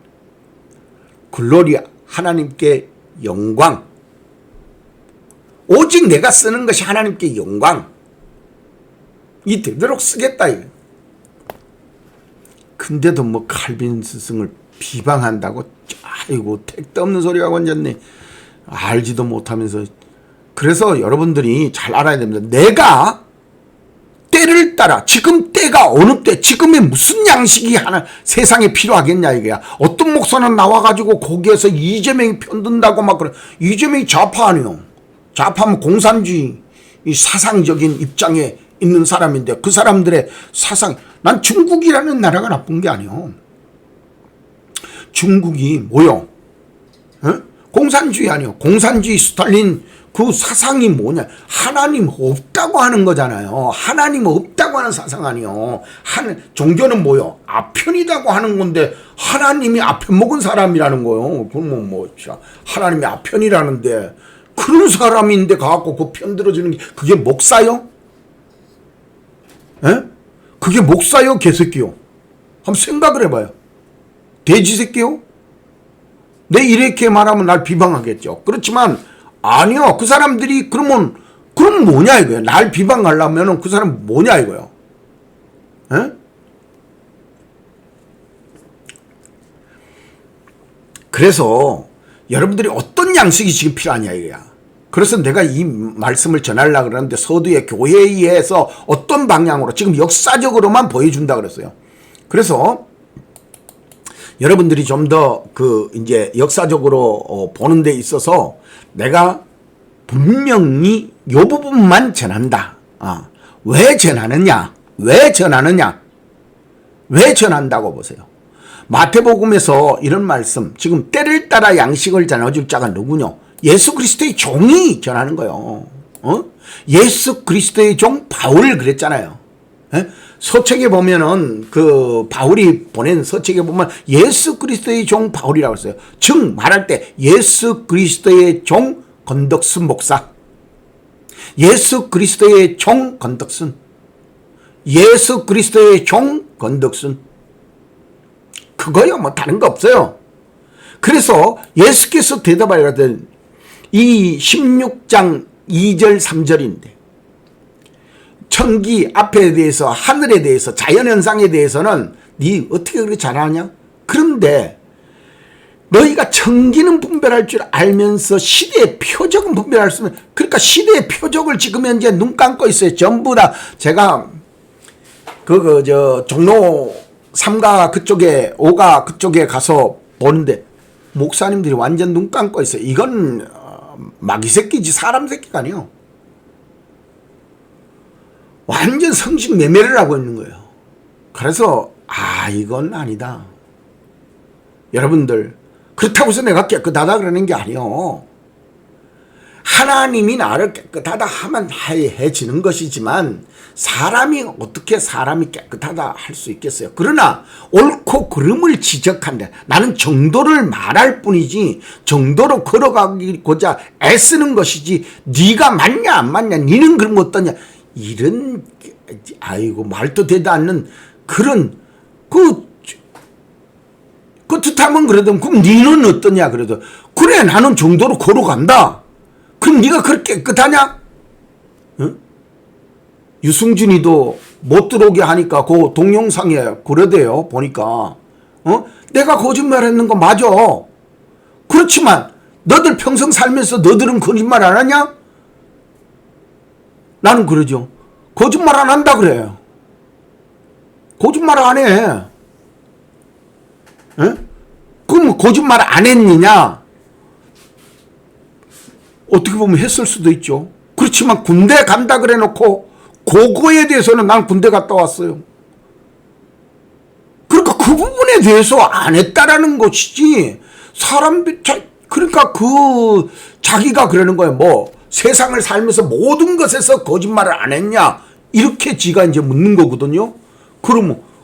글로리아, 하나님께 영광. 오직 내가 쓰는 것이 하나님께 영광. 이 되도록 쓰겠다. 근데도 뭐 칼빈 스승을 비방한다고 택도 없는 소리가 앉았네. 알지도 못하면서. 그래서 여러분들이 잘 알아야 됩니다. 내가 때를 따라, 지금 때가 어느 때, 지금의 무슨 양식이 하나 세상에 필요하겠냐 이거야. 어떤 목사는 나와가지고 거기에서 이재명이 편든다고 막 그래. 이재명이 좌파 아니요. 좌파면 공산주의 이 사상적인 입장에 있는 사람인데 그 사람들의 사상, 난 중국이라는 나라가 나쁜 게 아니요. 중국이 뭐요? 공산주의 아니요. 공산주의 스탈린 그 사상이 뭐냐? 하나님 없다고 하는 거잖아요. 하나님 없다고 하는 사상 아니요. 종교는 뭐요? 아편이라고 하는 건데 하나님이 아편 먹은 사람이라는 거요. 그럼 뭐 하나님이 아편이라는데 그런 사람인데 가갖고 그 편 들어주는 게 그게 목사요? 에? 그게 목사요, 개새끼요? 한번 생각을 해봐요. 돼지 새끼요? 내 이렇게 말하면 날 비방하겠죠. 그렇지만 아니요. 그 사람들이 그럼 뭐냐 이거예요. 날 비방하려면 그 사람 뭐냐 이거예요. 에? 그래서 여러분들이 어떤 양식이 지금 필요하냐 이거야. 그래서 내가 이 말씀을 전하려고 그러는데 서두에 교회에서 어떤 방향으로 지금 역사적으로만 보여준다 그랬어요. 그래서 여러분들이 좀 더 이제 역사적으로 보는 데 있어서 내가 분명히 요 부분만 전한다. 왜 전하느냐? 왜 전한다고 보세요. 마태복음에서 이런 말씀, 지금 때를 따라 양식을 전해줄 자가 누구냐? 예수 그리스도의 종이 전하는 거예요. 예수 그리스도의 종 바울 그랬잖아요. 서책에 보면은 그 바울이 보낸 서책에 보면 예수 그리스도의 종 바울이라고 했어요. 즉 말할 때 예수 그리스도의 종 건덕순 목사, 예수 그리스도의 종 건덕순, 예수 그리스도의 종 건덕순, 그거요. 뭐 다른 거 없어요. 그래서 예수께서 대답하려던 이 16장 2절 3절인데 천기 앞에 대해서, 하늘에 대해서, 자연현상에 대해서는 네 어떻게 그렇게 잘 아냐? 그런데 너희가 천기는 분별할 줄 알면서 시대의 표적은 분별할 수 없는, 그러니까 시대의 표적을 지금 현재 눈 감고 있어요. 전부 다. 제가 종로 3가 그쪽에 5가 그쪽에 가서 보는데 목사님들이 완전 눈 감고 있어요. 이건 마귀 새끼지 사람 새끼가 아니요. 완전 성식 매매를 하고 있는 거예요. 그래서 이건 아니다. 여러분들, 그렇다고 해서 내가 깨끗하다 그러는 게 아니요. 하나님이 나를 깨끗하다 하면 해지는 것이지만 사람이 어떻게 사람이 깨끗하다 할 수 있겠어요. 그러나 옳고 그름을 지적한다. 나는 정도를 말할 뿐이지 정도로 걸어가고자 애쓰는 것이지 네가 맞냐 안 맞냐 니는 그럼 어떠냐 이런 말도 되지 않는 그런 뜻하면 그래도 그럼 니는 어떠냐 그래도 그래 나는 정도로 걸어간다. 그럼 네가 그렇게 깨끗하냐? 응? 유승준이도 못 들어오게 하니까 그 동영상에 그러대요. 보니까 내가 거짓말했는 거 맞아. 그렇지만 너들 평생 살면서 너들은 거짓말 안 하냐? 나는 그러죠. 거짓말 안 한다 그래요. 거짓말 안 해. 응? 그럼 거짓말 안 했느냐? 어떻게 보면 했을 수도 있죠. 그렇지만 군대 간다 그래 놓고 그거에 대해서는 난 군대 갔다 왔어요. 그러니까 그 부분에 대해서 안 했다라는 것이지 사람들 그러니까 자기가 그러는 거예요. 뭐 세상을 살면서 모든 것에서 거짓말을 안 했냐 이렇게 지가 이제 묻는 거거든요.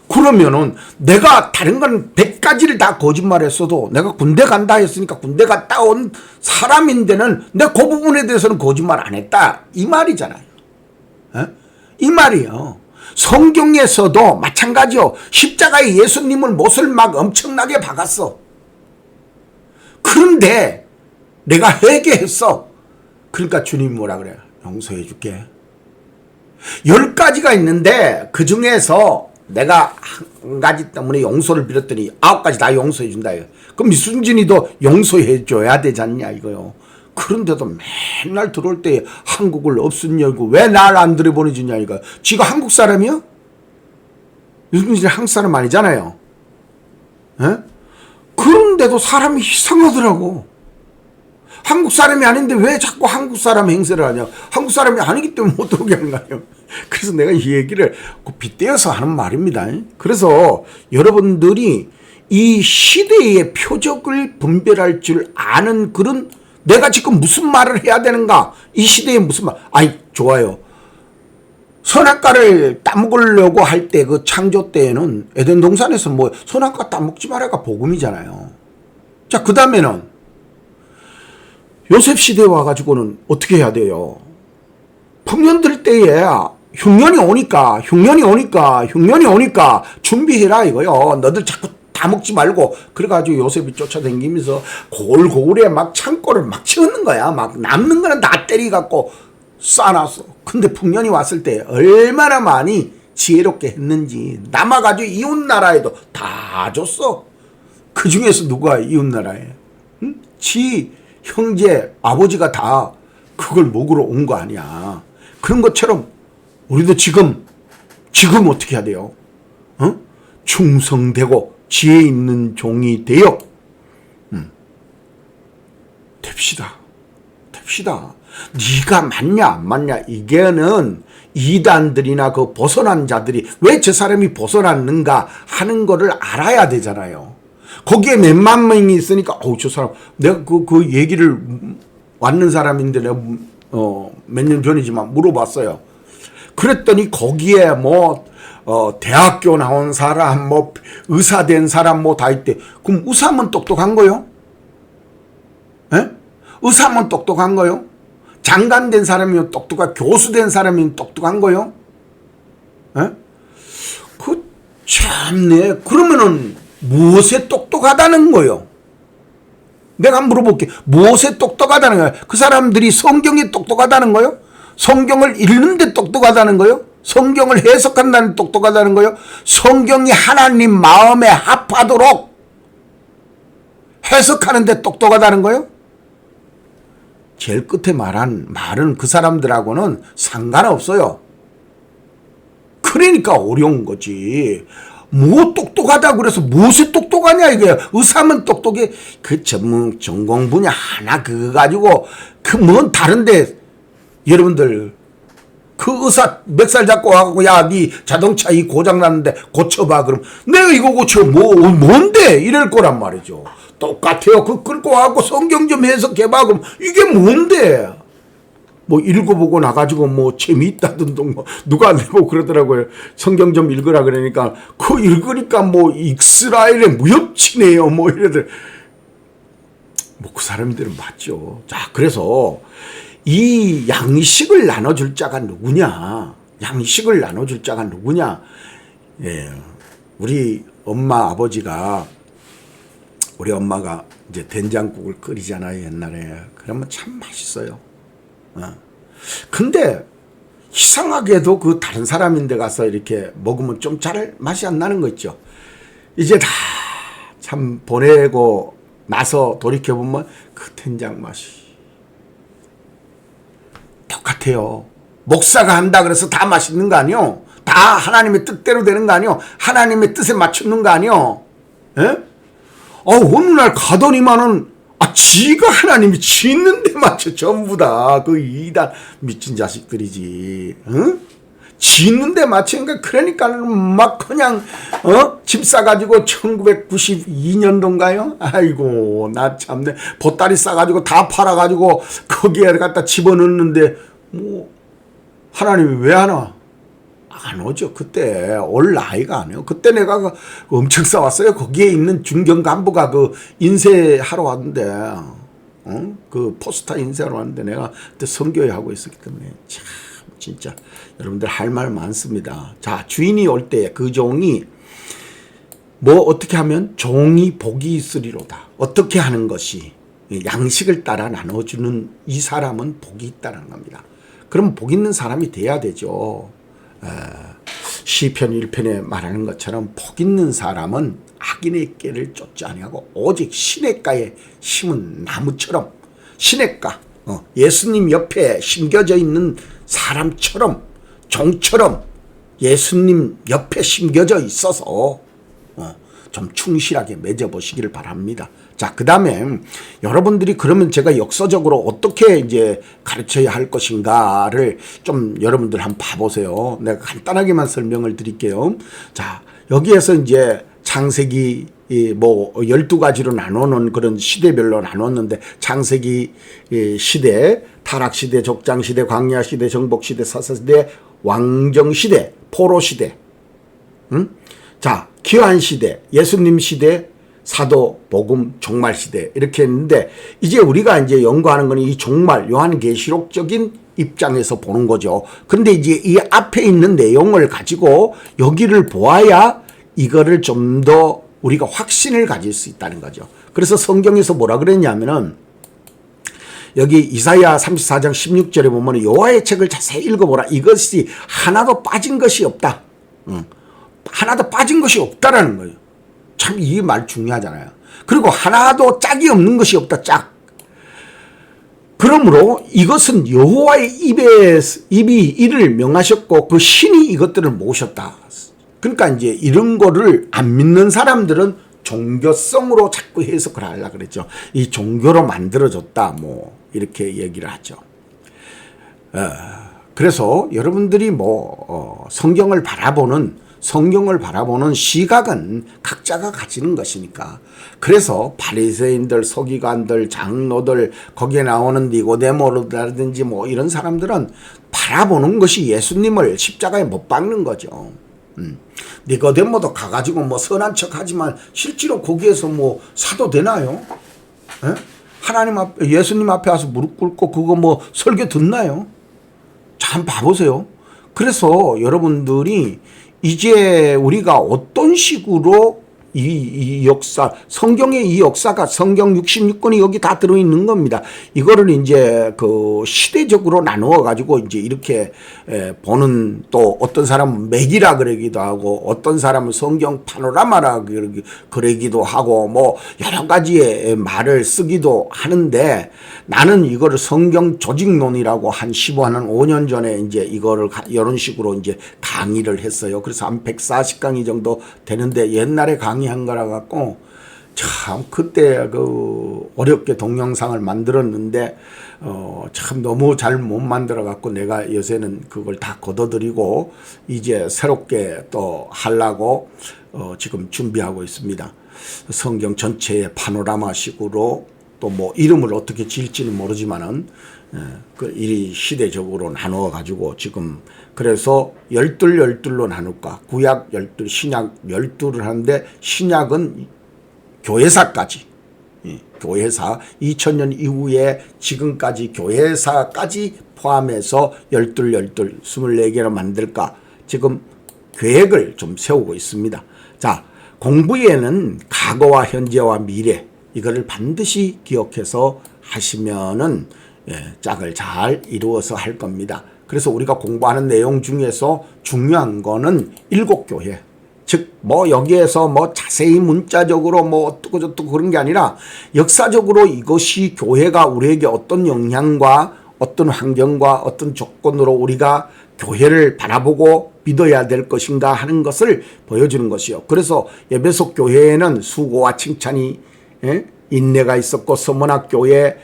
그러면은 내가 다른 건 100가지를 다 거짓말했어도 내가 군대 간다 했으니까 군대 갔다 온 사람인데는 내가 그 부분에 대해서는 거짓말 안 했다 이 말이잖아요. 이 말이에요. 성경에서도 마찬가지요. 십자가에 예수님을 못을 막 엄청나게 박았어. 그런데 내가 회개했어. 그러니까 주님이 뭐라 그래요? 용서해 줄게. 10가지가 있는데 그 중에서 내가 한 가지 때문에 용서를 빌었더니 9가지 다 용서해 준다. 그럼 이순진이도 용서해 줘야 되지 않냐 이거요. 그런데도 맨날 들어올 때 한국을 없었냐고, 왜 날 안 들여보내주냐, 이거. 지가 한국 사람이야? 요즘 한국 사람 아니잖아요. 에? 그런데도 사람이 이상하더라고. 한국 사람이 아닌데 왜 자꾸 한국 사람 행세를 하냐. 한국 사람이 아니기 때문에 못 들어오게 하는 거 아니에요. 그래서 내가 이 얘기를 빗대어서 하는 말입니다. 그래서 여러분들이 이 시대의 표적을 분별할 줄 아는 그런, 내가 지금 무슨 말을 해야 되는가, 이 시대에 무슨 말, 아니 좋아요. 선악과를 따먹으려고 할 때, 그 창조 때에는 에덴 동산에서 뭐 선악과 따먹지 말아가 복음이잖아요. 자, 그 다음에는 요셉 시대에 와가지고는 어떻게 해야 돼요? 풍년들 때에 흉년이 오니까 준비해라 이거요. 너들 자꾸 다 먹지 말고. 그래가지고 요셉이 쫓아다니면서 고울고울에 막 창고를 막 채우는 거야. 막 남는 거는 다 때리갖고 쌓아놨어. 근데 풍년이 왔을 때 얼마나 많이 지혜롭게 했는지 남아가지고 이웃나라에도 다 줬어. 그 중에서 누가 이웃나라에? 응? 지 형제 아버지가 다 그걸 먹으러 온 거 아니야. 그런 것처럼 우리도 지금 어떻게 해야 돼요? 충성되고 지혜 있는 종이 되어 됩시다. 네가 맞냐 안 맞냐, 이게는 이단들이나 그 벗어난 자들이 왜 저 사람이 벗어났는가 하는 거를 알아야 되잖아요. 거기에 몇만 명이 있으니까 저 사람, 내가 그 얘기를 왔는 사람인데 내가 몇 년 전이지만 물어봤어요. 그랬더니 거기에 뭐 대학교 나온 사람, 뭐 의사 된 사람 뭐 다 있대. 그럼 의사면 똑똑한 거요? 에? 의사면 똑똑한 거요? 장관 된 사람이면 똑똑한, 교수 된 사람이면 똑똑한 거요? 에? 참네. 그러면은 무엇에 똑똑하다는 거요? 내가 물어볼게. 무엇에 똑똑하다는 거야? 그 사람들이 성경에 똑똑하다는 거요? 성경을 읽는데 똑똑하다는 거요? 성경을 해석한다는 똑똑하다는 거요? 성경이 하나님 마음에 합하도록 해석하는데 똑똑하다는 거요? 제일 끝에 말한 말은 그 사람들하고는 상관없어요. 그러니까 어려운 거지. 뭐 똑똑하다 그래서 무엇이 똑똑하냐 이거야. 의사면 똑똑해. 그 전공 분야 하나 그거 가지고 그 뭔 다른데, 여러분들 그 의사 멱살 잡고 와갖고 야 네 자동차 이 고장 났는데 고쳐봐. 그럼 내가 이거 고쳐 뭔데 이럴 거란 말이죠. 똑같아요. 그 끌고 와갖고 성경 좀 해석해봐. 그럼 이게 뭔데? 뭐 읽어보고 나가지고 뭐 재미있다든 뭐 누가 내고 그러더라고요. 성경 좀 읽으라 그러니까 그 읽으니까 뭐 이스라엘의 무협지네요 뭐 이러더라. 뭐 그 사람들은 맞죠. 자, 그래서 이 양식을 나눠줄 자가 누구냐? 양식을 나눠줄 자가 누구냐? 예, 우리 엄마 아버지가, 우리 엄마가 이제 된장국을 끓이잖아요 옛날에. 그러면 참 맛있어요. 근데 이상하게도 그 다른 사람인데 가서 이렇게 먹으면 좀 잘 맛이 안 나는 거 있죠. 이제 다 참 보내고 나서 돌이켜보면 그 된장 맛이 똑같아요. 목사가 한다 그래서 다 맛있는 거 아니요? 다 하나님의 뜻대로 되는 거 아니요? 하나님의 뜻에 맞추는 거 아니요? 예? 어느 날 가더니만은 지가 하나님이 짓는 데 맞춰 전부 다. 그 이단 미친 자식들이지. 응? 짓는 데 맞추니까 그러니까 막 그냥 집 싸가지고 1992년도인가요? 아이고 나 참네. 보따리 싸가지고 다 팔아가지고 거기에 갖다 집어넣는데 뭐 하나님이 왜 하나? 안 오죠. 그때 올 나이가 아니에요. 그때 내가 엄청 싸웠어요. 거기에 있는 중견 간부가 그 인쇄하러 왔는데, 그 포스터 인쇄하러 왔는데 내가 그때 선교회 하고 있었기 때문에 참 진짜 여러분들 할 말 많습니다. 자, 주인이 올 때 그 종이 뭐 어떻게 하면 종이 복이 있으리로다. 어떻게 하는 것이 양식을 따라 나눠주는 이 사람은 복이 있다는 겁니다. 그럼 복 있는 사람이 돼야 되죠. 시편 1편에 말하는 것처럼 복 있는 사람은 악인의 꾀를 쫓지 아니하고 오직 시냇가에 심은 나무처럼, 시냇가 예수님 옆에 심겨져 있는 사람처럼, 종처럼 예수님 옆에 심겨져 있어서 좀 충실하게 맺어보시기를 바랍니다. 자, 그 다음에 여러분들이 그러면 제가 역사적으로 어떻게 이제 가르쳐야 할 것인가를 좀 여러분들 한번 봐보세요. 내가 간단하게만 설명을 드릴게요. 자, 여기에서 이제 창세기 뭐 12가지로 나누는 그런 시대별로 나눴는데, 창세기 시대, 타락시대, 족장시대, 광야시대, 정복시대, 사사시대, 왕정시대, 포로시대, 자, 기환시대, 예수님시대, 사도, 복음, 종말시대 이렇게 했는데, 이제 우리가 이제 연구하는 건 이 종말, 요한계시록적인 입장에서 보는 거죠. 그런데 이제 이 앞에 있는 내용을 가지고 여기를 보아야 이거를 좀 더 우리가 확신을 가질 수 있다는 거죠. 그래서 성경에서 뭐라 그랬냐면은, 여기 이사야 34장 16절에 보면 여호와의 책을 자세히 읽어보라. 이것이 하나도 빠진 것이 없다. 하나도 빠진 것이 없다라는 거예요. 참 이 말 중요하잖아요. 그리고 하나도 짝이 없는 것이 없다. 짝. 그러므로 이것은 여호와의 입이 이를 명하셨고 그 신이 이것들을 모셨다. 그러니까 이제 이런 거를 안 믿는 사람들은 종교성으로 자꾸 해석을 하려고 그랬죠. 이 종교로 만들어졌다, 뭐 이렇게 얘기를 하죠. 그래서 여러분들이 뭐 성경을 바라보는 시각은 각자가 가지는 것이니까. 그래서 바리새인들, 서기관들, 장로들, 거기에 나오는 니고데모라든지 뭐 이런 사람들은 바라보는 것이 예수님을 십자가에 못 박는 거죠. 니고데모도 가가지고 뭐 선한 척 하지만 실제로 거기에서 뭐 사도 되나요? 에? 하나님 앞에, 예수님 앞에 와서 무릎 꿇고 그거 뭐 설교 듣나요? 참 봐보세요. 그래서 여러분들이 이제 우리가 어떤 식으로 이 역사, 성경의 이 역사가, 성경 66권이 여기 다 들어있는 겁니다. 이거를 이제 그 시대적으로 나누어 가지고 이제 이렇게 보는, 또 어떤 사람은 맥이라 그러기도 하고, 어떤 사람은 성경 파노라마라 그러기도 하고, 뭐 여러 가지의 말을 쓰기도 하는데, 나는 이거를 성경 조직론이라고 한 5년 전에 이제 이거를 이런 식으로 이제 강의를 했어요. 그래서 한 140강의 정도 되는데, 옛날에 강의한 거라 갖고 참 그때 그 어렵게 동영상을 만들었는데 참 너무 잘 못 만들어 갖고 내가 요새는 그걸 다 걷어들이고 이제 새롭게 또 하려고 지금 준비하고 있습니다. 성경 전체의 파노라마식으로, 또 뭐 이름을 어떻게 지을지는 모르지만은 그 이 시대적으로 나누어 가지고 지금, 그래서 12로 나눌까, 구약 12, 신약 12를 하는데, 신약은 교회사까지, 교회사 2000년 이후에 지금까지 교회사까지 포함해서 24개로 만들까 지금 계획을 좀 세우고 있습니다. 자, 공부에는 과거와 현재와 미래, 이거를 반드시 기억해서 하시면은 짝을 잘 이루어서 할 겁니다. 그래서 우리가 공부하는 내용 중에서 중요한 거는 7교회, 즉 뭐 여기에서 뭐 자세히 문자적으로 뭐 어떻고 저떻고 그런 게 아니라 역사적으로 이것이 교회가 우리에게 어떤 영향과 어떤 환경과 어떤 조건으로 우리가 교회를 바라보고 믿어야 될 것인가 하는 것을 보여주는 것이요. 그래서 에베소 교회에는 수고와 칭찬이, 인내가 있었고, 서문학 교회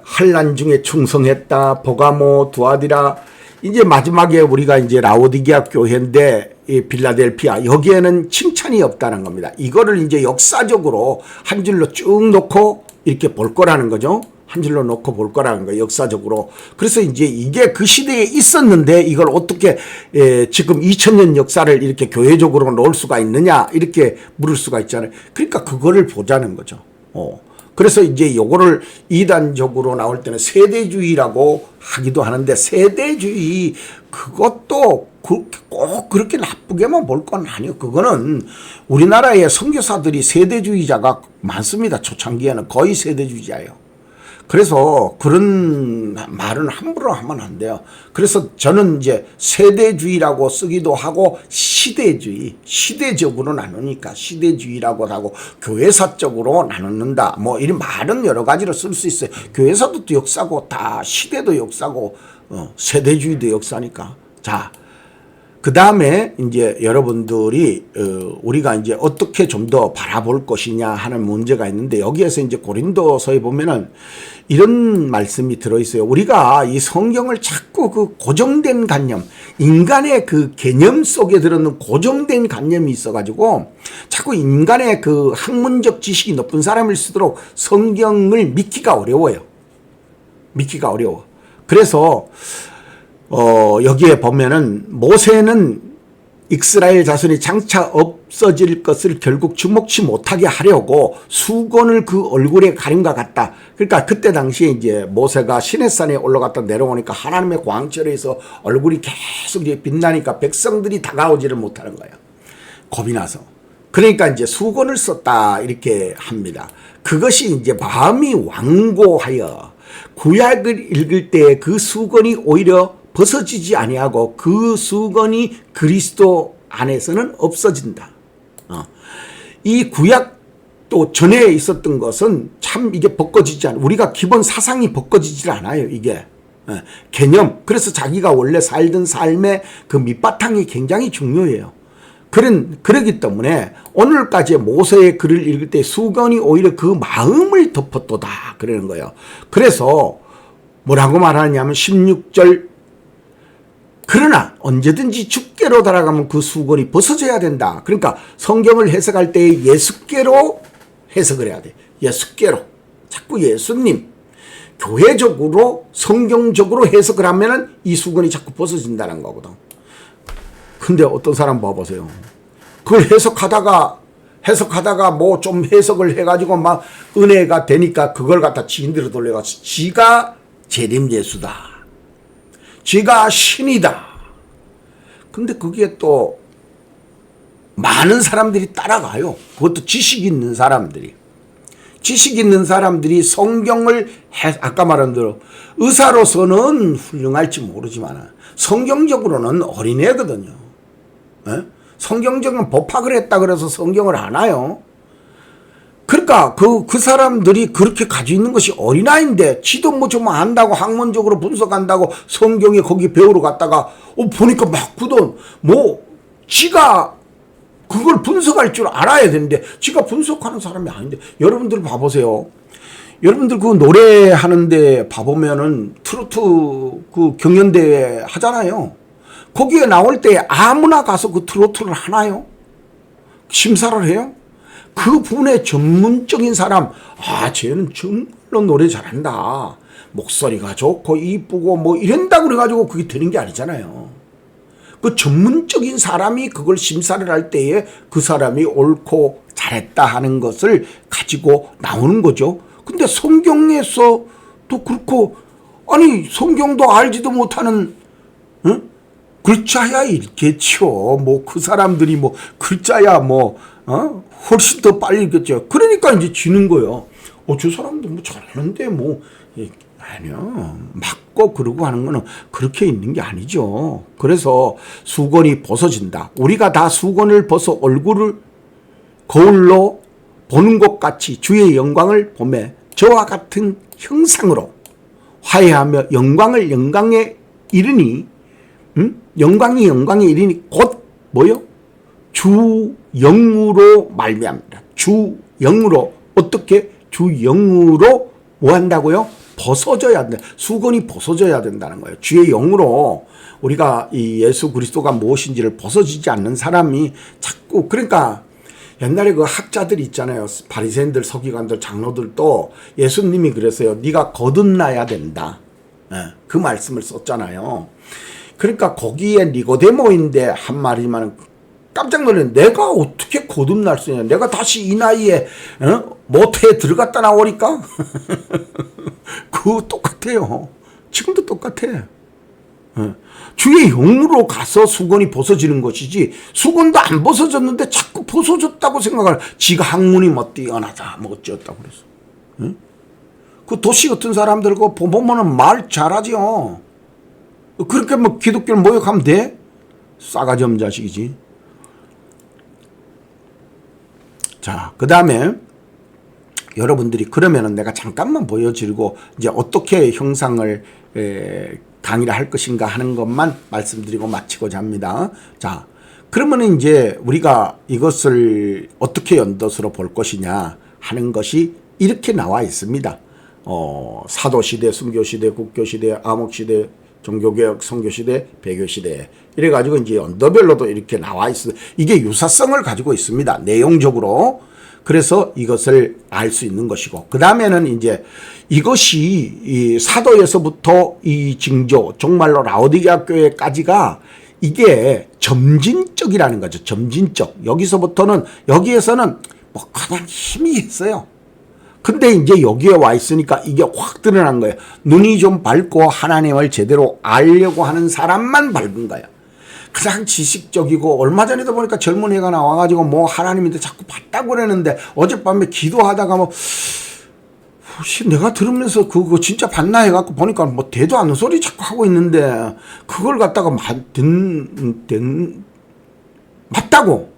환난 중에 충성했다, 보가모, 두아디라, 이제 마지막에 우리가 이제 라오디게아 교회인데 이 빌라델피아, 여기에는 칭찬이 없다는 겁니다. 이거를 이제 역사적으로 한 줄로 쭉 놓고 이렇게 볼 거라는 거죠. 한 줄로 놓고 볼 거라는 거예요, 역사적으로. 그래서 이제 이게 그 시대에 있었는데 이걸 어떻게 지금 2000년 역사를 이렇게 교회적으로 놓을 수가 있느냐, 이렇게 물을 수가 있잖아요. 그러니까 그거를 보자는 거죠. 그래서 이제 요거를 이단적으로 나올 때는 세대주의라고 하기도 하는데, 세대주의 그것도 꼭 그렇게 나쁘게만 볼 건 아니에요. 그거는 우리나라의 선교사들이 세대주의자가 많습니다. 초창기에는 거의 세대주의자예요. 그래서 그런 말은 함부로 하면 안 돼요. 그래서 저는 이제 세대주의라고 쓰기도 하고 시대적으로 나누니까 시대주의라고 하고 교회사적으로 나누는다. 뭐 이런 말은 여러 가지로 쓸 수 있어요. 교회사도 역사고 다 시대도 역사고 세대주의도 역사니까. 자, 그 다음에 이제 여러분들이 우리가 이제 어떻게 좀 더 바라볼 것이냐 하는 문제가 있는데 여기에서 이제 고린도서에 보면은 이런 말씀이 들어있어요. 우리가 이 성경을 자꾸 그 고정된 관념, 인간의 그 개념 속에 들어있는 고정된 관념이 있어가지고 자꾸 인간의 그 학문적 지식이 높은 사람일수록 성경을 믿기가 어려워요. 믿기가 어려워. 그래서 여기에 보면은 모세는 이스라엘 자손이 장차 없어질 것을 결국 주목치 못하게 하려고 수건을 그 얼굴에 가림과 같다. 그러니까 그때 당시에 이제 모세가 시내산에 올라갔다 내려오니까 하나님의 광채로해서 얼굴이 계속 빛나니까 백성들이 다가오지를 못하는 거예요. 겁이 나서. 그러니까 이제 수건을 썼다 이렇게 합니다. 그것이 이제 마음이 완고하여 구약을 읽을 때 그 수건이 오히려 벗어지지 아니하고 그 수건이 그리스도 안에서는 없어진다. 이 구약도 전에 있었던 것은 참 이게 벗겨지지 않아요. 우리가 기본 사상이 벗겨지질 않아요. 이게 개념. 그래서 자기가 원래 살던 삶의 그 밑바탕이 굉장히 중요해요. 그러기 때문에 오늘까지 모세의 글을 읽을 때 수건이 오히려 그 마음을 덮었도다 그러는 거예요. 그래서 뭐라고 말하냐면 16절 그러나 언제든지 주께로 돌아가면 그 수건이 벗어져야 된다. 그러니까 성경을 해석할 때 예수께로 해석을 해야 돼. 예수께로. 자꾸 예수님. 교회적으로 성경적으로 해석을 하면은 이 수건이 자꾸 벗어진다는 거거든. 근데 어떤 사람 봐보세요. 그걸 해석하다가 뭐 좀 해석을 해가지고 막 은혜가 되니까 그걸 갖다 지인들로 돌려가서 지가 재림 예수다. 지가 신이다. 근데 그게 또 많은 사람들이 따라가요. 그것도 지식 있는 사람들이. 지식 있는 사람들이 성경을 아까 말한 대로 의사로서는 훌륭할지 모르지만 성경적으로는 어린애거든요. 성경적인 법학을 했다 그래서 성경을 안 와요. 그러니까 그 사람들이 그렇게 가지고 있는 것이 어린아이인데 지도 뭐 좀 안다고 학문적으로 분석한다고 성경에 거기 배우러 갔다가 보니까 막 지가 그걸 분석할 줄 알아야 되는데 지가 분석하는 사람이 아닌데 여러분들 봐보세요. 여러분들 그 노래하는데 봐보면은 트로트 그 경연대회 하잖아요. 거기에 나올 때 아무나 가서 그 트로트를 하나요? 심사를 해요? 그 분의 전문적인 사람, 쟤는 정말로 노래 잘한다. 목소리가 좋고 이쁘고 뭐 이런다고 그래가지고 그게 되는 게 아니잖아요. 그 전문적인 사람이 그걸 심사를 할 때에 그 사람이 옳고 잘했다 하는 것을 가지고 나오는 거죠. 근데 성경에서 또 그렇고, 성경도 알지도 못하는, 글자야 읽겠죠. 뭐 그 사람들이 뭐 글자야 훨씬 더 빨리 읽겠죠. 그러니까 이제 지는 거예요. 저 사람도 뭐 잘하는데 아니요. 맞고 그러고 하는 거는 그렇게 있는 게 아니죠. 그래서 수건이 벗어진다. 우리가 다 수건을 벗어 얼굴을 거울로 보는 것 같이 주의 영광을 보며 저와 같은 형상으로 화해하며 영광에 이르니 영광이 이르니 곧 뭐요? 주 영으로 말미암다. 주 영으로 어떻게? 주 영으로 뭐 한다고요? 벗어져야 된다. 수건이 벗어져야 된다는 거예요. 주의 영으로 우리가 이 예수 그리스도가 무엇인지를 벗어지지 않는 사람이 자꾸 그러니까 옛날에 그 학자들 있잖아요. 바리새인들, 서기관들, 장로들도 예수님이 그랬어요. 네가 거듭나야 된다. 그 말씀을 썼잖아요. 그러니까 거기에 니고데모인데 한 말이지만 깜짝 놀랐네. 내가 어떻게 거듭날 수 있냐. 내가 다시 이 나이에 모태에 들어갔다 나오니까 그거 똑같아요. 지금도 똑같아. 주의 영으로 가서 수건이 벗어지는 것이지 수건도 안 벗어졌는데 자꾸 벗어졌다고 생각을 지가 학문이 뭐 뛰어나다 뭐 어쩌었다고 그랬어. 그 도시 같은 사람들 그 보면은 말 잘하죠. 그렇게 뭐 기독교를 모욕하면 돼? 싸가지 없는 자식이지. 자, 그 다음에 여러분들이 그러면은 내가 잠깐만 보여드리고 이제 어떻게 형상을 강의를 할 것인가 하는 것만 말씀드리고 마치고자 합니다. 자, 그러면은 이제 우리가 이것을 어떻게 연도수로 볼 것이냐 하는 것이 이렇게 나와 있습니다. 사도시대, 순교시대, 국교시대, 암흑시대, 종교개혁, 선교시대, 배교시대 이래가지고 이제 연도별로도 이렇게 나와 있어요. 이게 유사성을 가지고 있습니다. 내용적으로. 그래서 이것을 알 수 있는 것이고, 그 다음에는 이제 이것이 이 사도에서부터 이 징조, 정말로 라오디게아 교회까지가 이게 점진적이라는 거죠. 점진적. 여기에서는 뭐 그냥 힘이 있어요. 근데 이제 여기에 와 있으니까 이게 확 드러난 거예요. 눈이 좀 밝고 하나님을 제대로 알려고 하는 사람만 밝은 거예요. 그냥 지식적이고, 얼마 전에도 보니까 젊은 애가 나와가지고 뭐 하나님인데 자꾸 봤다고 그러는데 어젯밤에 기도하다가 뭐 혹시 내가 들으면서 그거 진짜 봤나 해갖고 보니까 뭐 대도 않는 소리 자꾸 하고 있는데 그걸 갖다가 맞다고.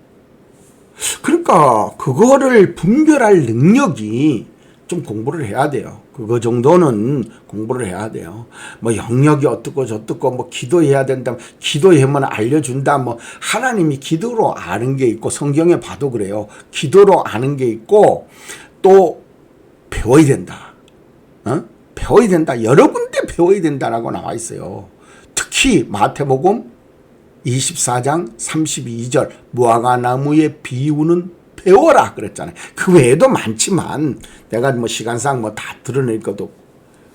그러니까 그거를 분별할 능력이 좀 공부를 해야 돼요. 그거 정도는 공부를 해야 돼요. 뭐 영역이 어떻고 저떻고 뭐 기도해야 된다, 기도하면 알려준다, 뭐 하나님이 기도로 아는 게 있고, 성경에 봐도 그래요. 기도로 아는 게 있고 또 배워야 된다. 배워야 된다. 여러 군데 배워야 된다라고 나와 있어요. 특히 마태복음 24장 32절 무화과나무의 비유는 배워라 그랬잖아요. 그 외에도 많지만 내가 뭐 시간상 뭐 다 드러낼 것도.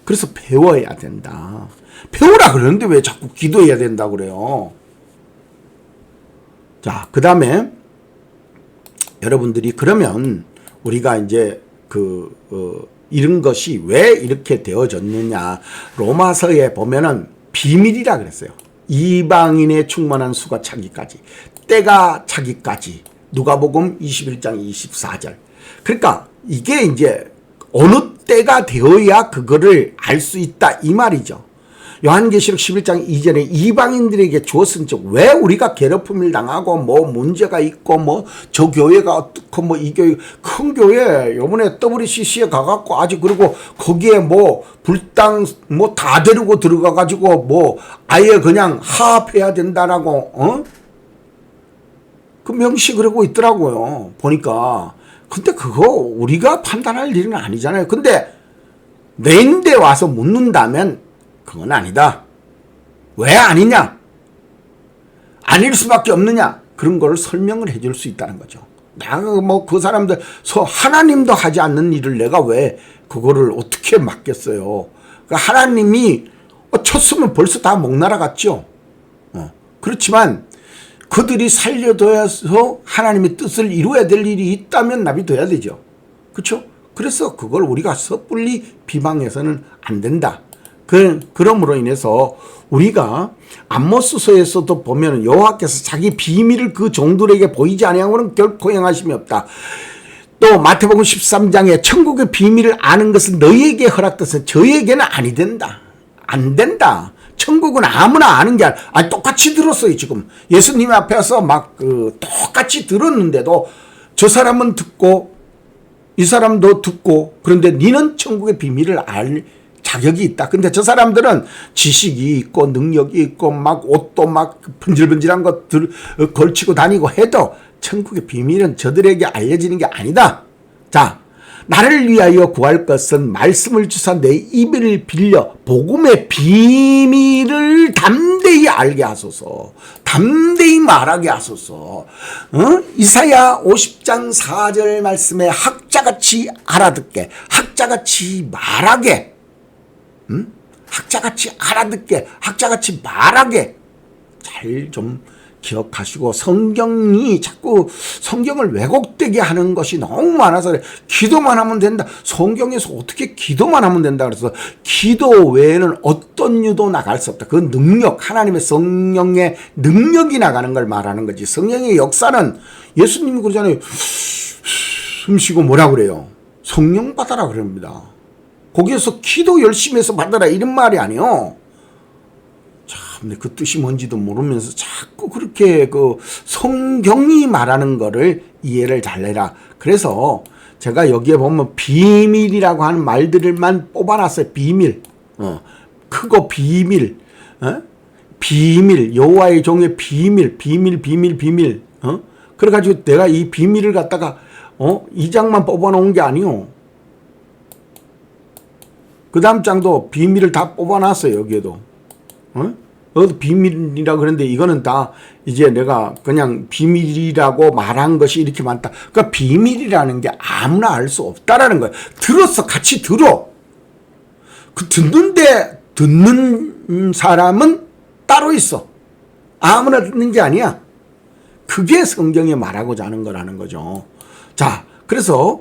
그래서 배워야 된다. 배우라 그러는데 왜 자꾸 기도해야 된다 그래요. 자, 그 다음에 여러분들이 그러면 우리가 이제 이런 것이 왜 이렇게 되어졌느냐. 로마서에 보면은 비밀이라 그랬어요. 이방인의 충만한 수가 차기까지, 때가 차기까지. 누가복음 21장 24절. 그러니까 이게 이제 어느 때가 되어야 그거를 알 수 있다 이 말이죠. 요한계시록 11장 2절에 이방인들에게 주었은 즉 왜 우리가 괴롭힘을 당하고 뭐 문제가 있고 뭐 저 교회가 어떻고 뭐 이 교회 큰 교회 요번에 WCC에 가갖고 아주 그리고 거기에 뭐 불당 뭐 다 데리고 들어가가지고 뭐 아예 그냥 하합해야 된다라고 그 명시를 하고 있더라고요. 보니까. 근데 그거 우리가 판단할 일은 아니잖아요. 근데 내인데 와서 묻는다면 그건 아니다. 왜 아니냐? 아닐 수밖에 없느냐? 그런 걸 설명을 해줄 수 있다는 거죠. 내가 뭐 그 사람들 하나님도 하지 않는 일을 내가 왜 그거를 어떻게 맡겠어요? 그러니까 하나님이 쳤으면 벌써 다 목나라 갔죠. 그렇지만 그들이 살려둬서 하나님의 뜻을 이루어야 될 일이 있다면 납이둬야 되죠. 그렇죠? 그래서 그걸 우리가 섣불리 비방해서는 안 된다. 그러므로 인해서 우리가 아모스서에서도 보면 여호와께서 자기 비밀을 그 종들에게 보이지 아니하고는 결코 행하심이 없다. 또 마태복음 13장에 천국의 비밀을 아는 것은 너희에게 허락돼서 저희에게는 아니 된다. 안 된다. 천국은 아무나 아는 게 아니 똑같이 들었어요. 지금 예수님 앞에서 막 똑같이 들었는데도 저 사람은 듣고 이 사람도 듣고, 그런데 니는 천국의 비밀을 알 자격이 있다. 근데 저 사람들은 지식이 있고 능력이 있고 막 옷도 막 번질번질한 것들 걸치고 다니고 해도 천국의 비밀은 저들에게 알려지는 게 아니다. 자, 나를 위하여 구할 것은 말씀을 주사 내 입을 빌려 복음의 비밀을 담대히 알게 하소서. 담대히 말하게 하소서. 이사야 50장 4절 말씀에 학자같이 알아듣게, 학자같이 말하게, 학자같이 알아듣게, 학자같이 말하게. 잘 좀 기억하시고, 성경이 자꾸 성경을 왜곡되게 하는 것이 너무 많아서 그래. 기도만 하면 된다. 성경에서 어떻게 기도만 하면 된다 그래서 기도 외에는 어떤 유도 나갈 수 없다. 그 능력, 하나님의 성령의 능력이 나가는 걸 말하는 거지. 성령의 역사는 예수님이 그러잖아요. 숨 쉬고 뭐라 그래요? 성령 받아라 그럽니다. 거기에서 기도 열심히 해서 받아라 이런 말이 아니요. 참, 그 뜻이 뭔지도 모르면서 자꾸 그렇게 그 성경이 말하는 거를 이해를 잘 해라. 그래서 제가 여기에 보면 비밀이라고 하는 말들만 뽑아놨어요. 비밀. 크고 비밀. 비밀. 여호와의 종의 비밀. 비밀. 그래가지고 내가 이 비밀을 갖다가 2장만 뽑아놓은 게 아니요. 그 다음 장도 비밀을 다 뽑아놨어요. 여기에도. 여기도 비밀이라고 그러는데 이거는 다 이제 내가 그냥 비밀이라고 말한 것이 이렇게 많다. 그러니까 비밀이라는 게 아무나 알 수 없다라는 거예요. 들었어. 같이 들어. 그 듣는 사람은 따로 있어. 아무나 듣는 게 아니야. 그게 성경이 말하고자 하는 거라는 거죠. 자, 그래서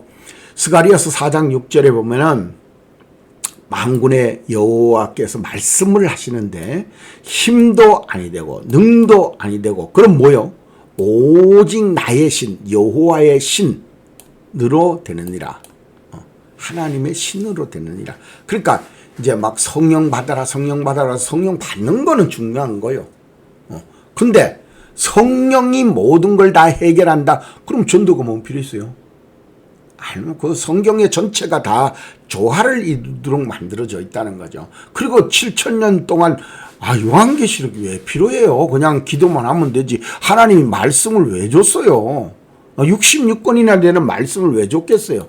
스가랴서 4장 6절에 보면은 만군의 여호와께서 말씀을 하시는데 힘도 아니 되고 능도 아니 되고 그럼 뭐요? 오직 나의 신 여호와의 신으로 되느니라. 하나님의 신으로 되느니라. 그러니까 이제 막 성령 받아라 성령 받는 거는 중요한 거요. 근데 성령이 모든 걸 다 해결한다. 그럼 전도가 뭐 필요 있어요? 아니면 그 성경의 전체가 다 조화를 이루도록 만들어져 있다는 거죠. 그리고 7,000년 동안 요한계시록이 왜 필요해요? 그냥 기도만 하면 되지. 하나님이 말씀을 왜 줬어요? 66권이나 되는 말씀을 왜 줬겠어요?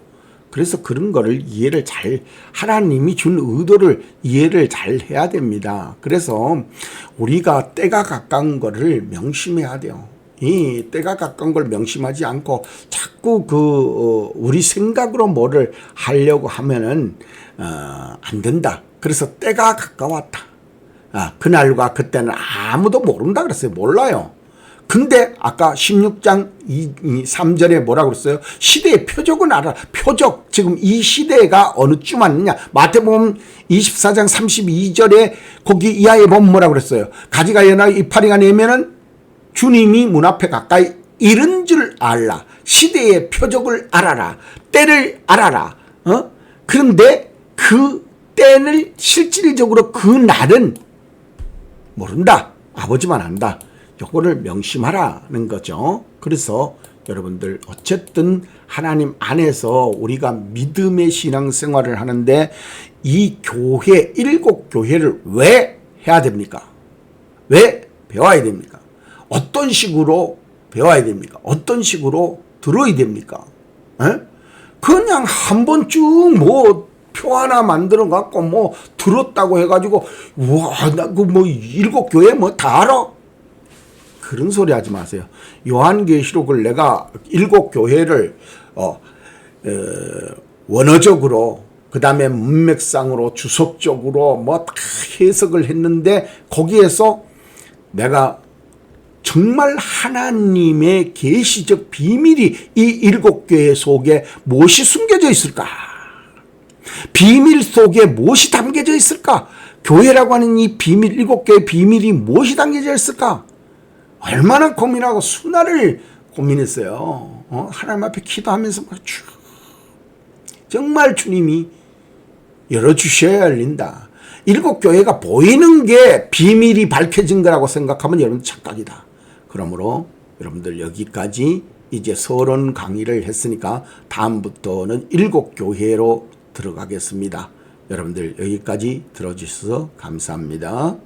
그래서 그런 거를 이해를 하나님이 준 의도를 이해를 잘 해야 됩니다. 그래서 우리가 때가 가까운 거를 명심해야 돼요. 이 때가 가까운 걸 명심하지 않고 자꾸 우리 생각으로 뭐를 하려고 하면은 안 된다. 그래서 때가 가까웠다. 그날과 그때는 아무도 모른다 그랬어요. 몰라요. 근데 아까 16장 3절에 뭐라고 그랬어요? 시대의 표적은 알아. 표적. 지금 이 시대가 어느 쯤 왔느냐. 마태복음 24장 32절에 거기 이하에 보면 뭐라고 그랬어요? 가지가 연하고 이파리가 내면은 주님이 문 앞에 가까이 이른 줄 알라. 시대의 표적을 알아라. 때를 알아라. 그런데 그 때를 실질적으로 그 날은 모른다. 아버지만 안다. 요거를 명심하라는 거죠. 그래서 여러분들 어쨌든 하나님 안에서 우리가 믿음의 신앙생활을 하는데 이 교회, 7교회를 왜 해야 됩니까? 왜 배워야 됩니까? 어떤 식으로 배워야 됩니까? 어떤 식으로 들어야 됩니까? 그냥 한 번 쭉 표 하나 만들어 갖고 들었다고 해가지고 나 그 7교회 다 알아? 그런 소리 하지 마세요. 요한계시록을 내가 7교회를 원어적으로 그 다음에 문맥상으로 주석적으로 다 해석을 했는데 거기에서 내가 정말 하나님의 계시적 비밀이 이 7교회 속에 무엇이 숨겨져 있을까? 비밀 속에 무엇이 담겨져 있을까? 교회라고 하는 이 비밀, 7교회의 비밀이 무엇이 담겨져 있을까? 얼마나 고민하고 수날을 고민했어요. 하나님 앞에 기도하면서 정말 주님이 열어주셔야 열린다. 7교회가 보이는 게 비밀이 밝혀진 거라고 생각하면 여러분 착각이다. 그러므로 여러분들 여기까지 이제 서론 강의를 했으니까 다음부터는 7교회로 들어가겠습니다. 여러분들 여기까지 들어주셔서 감사합니다.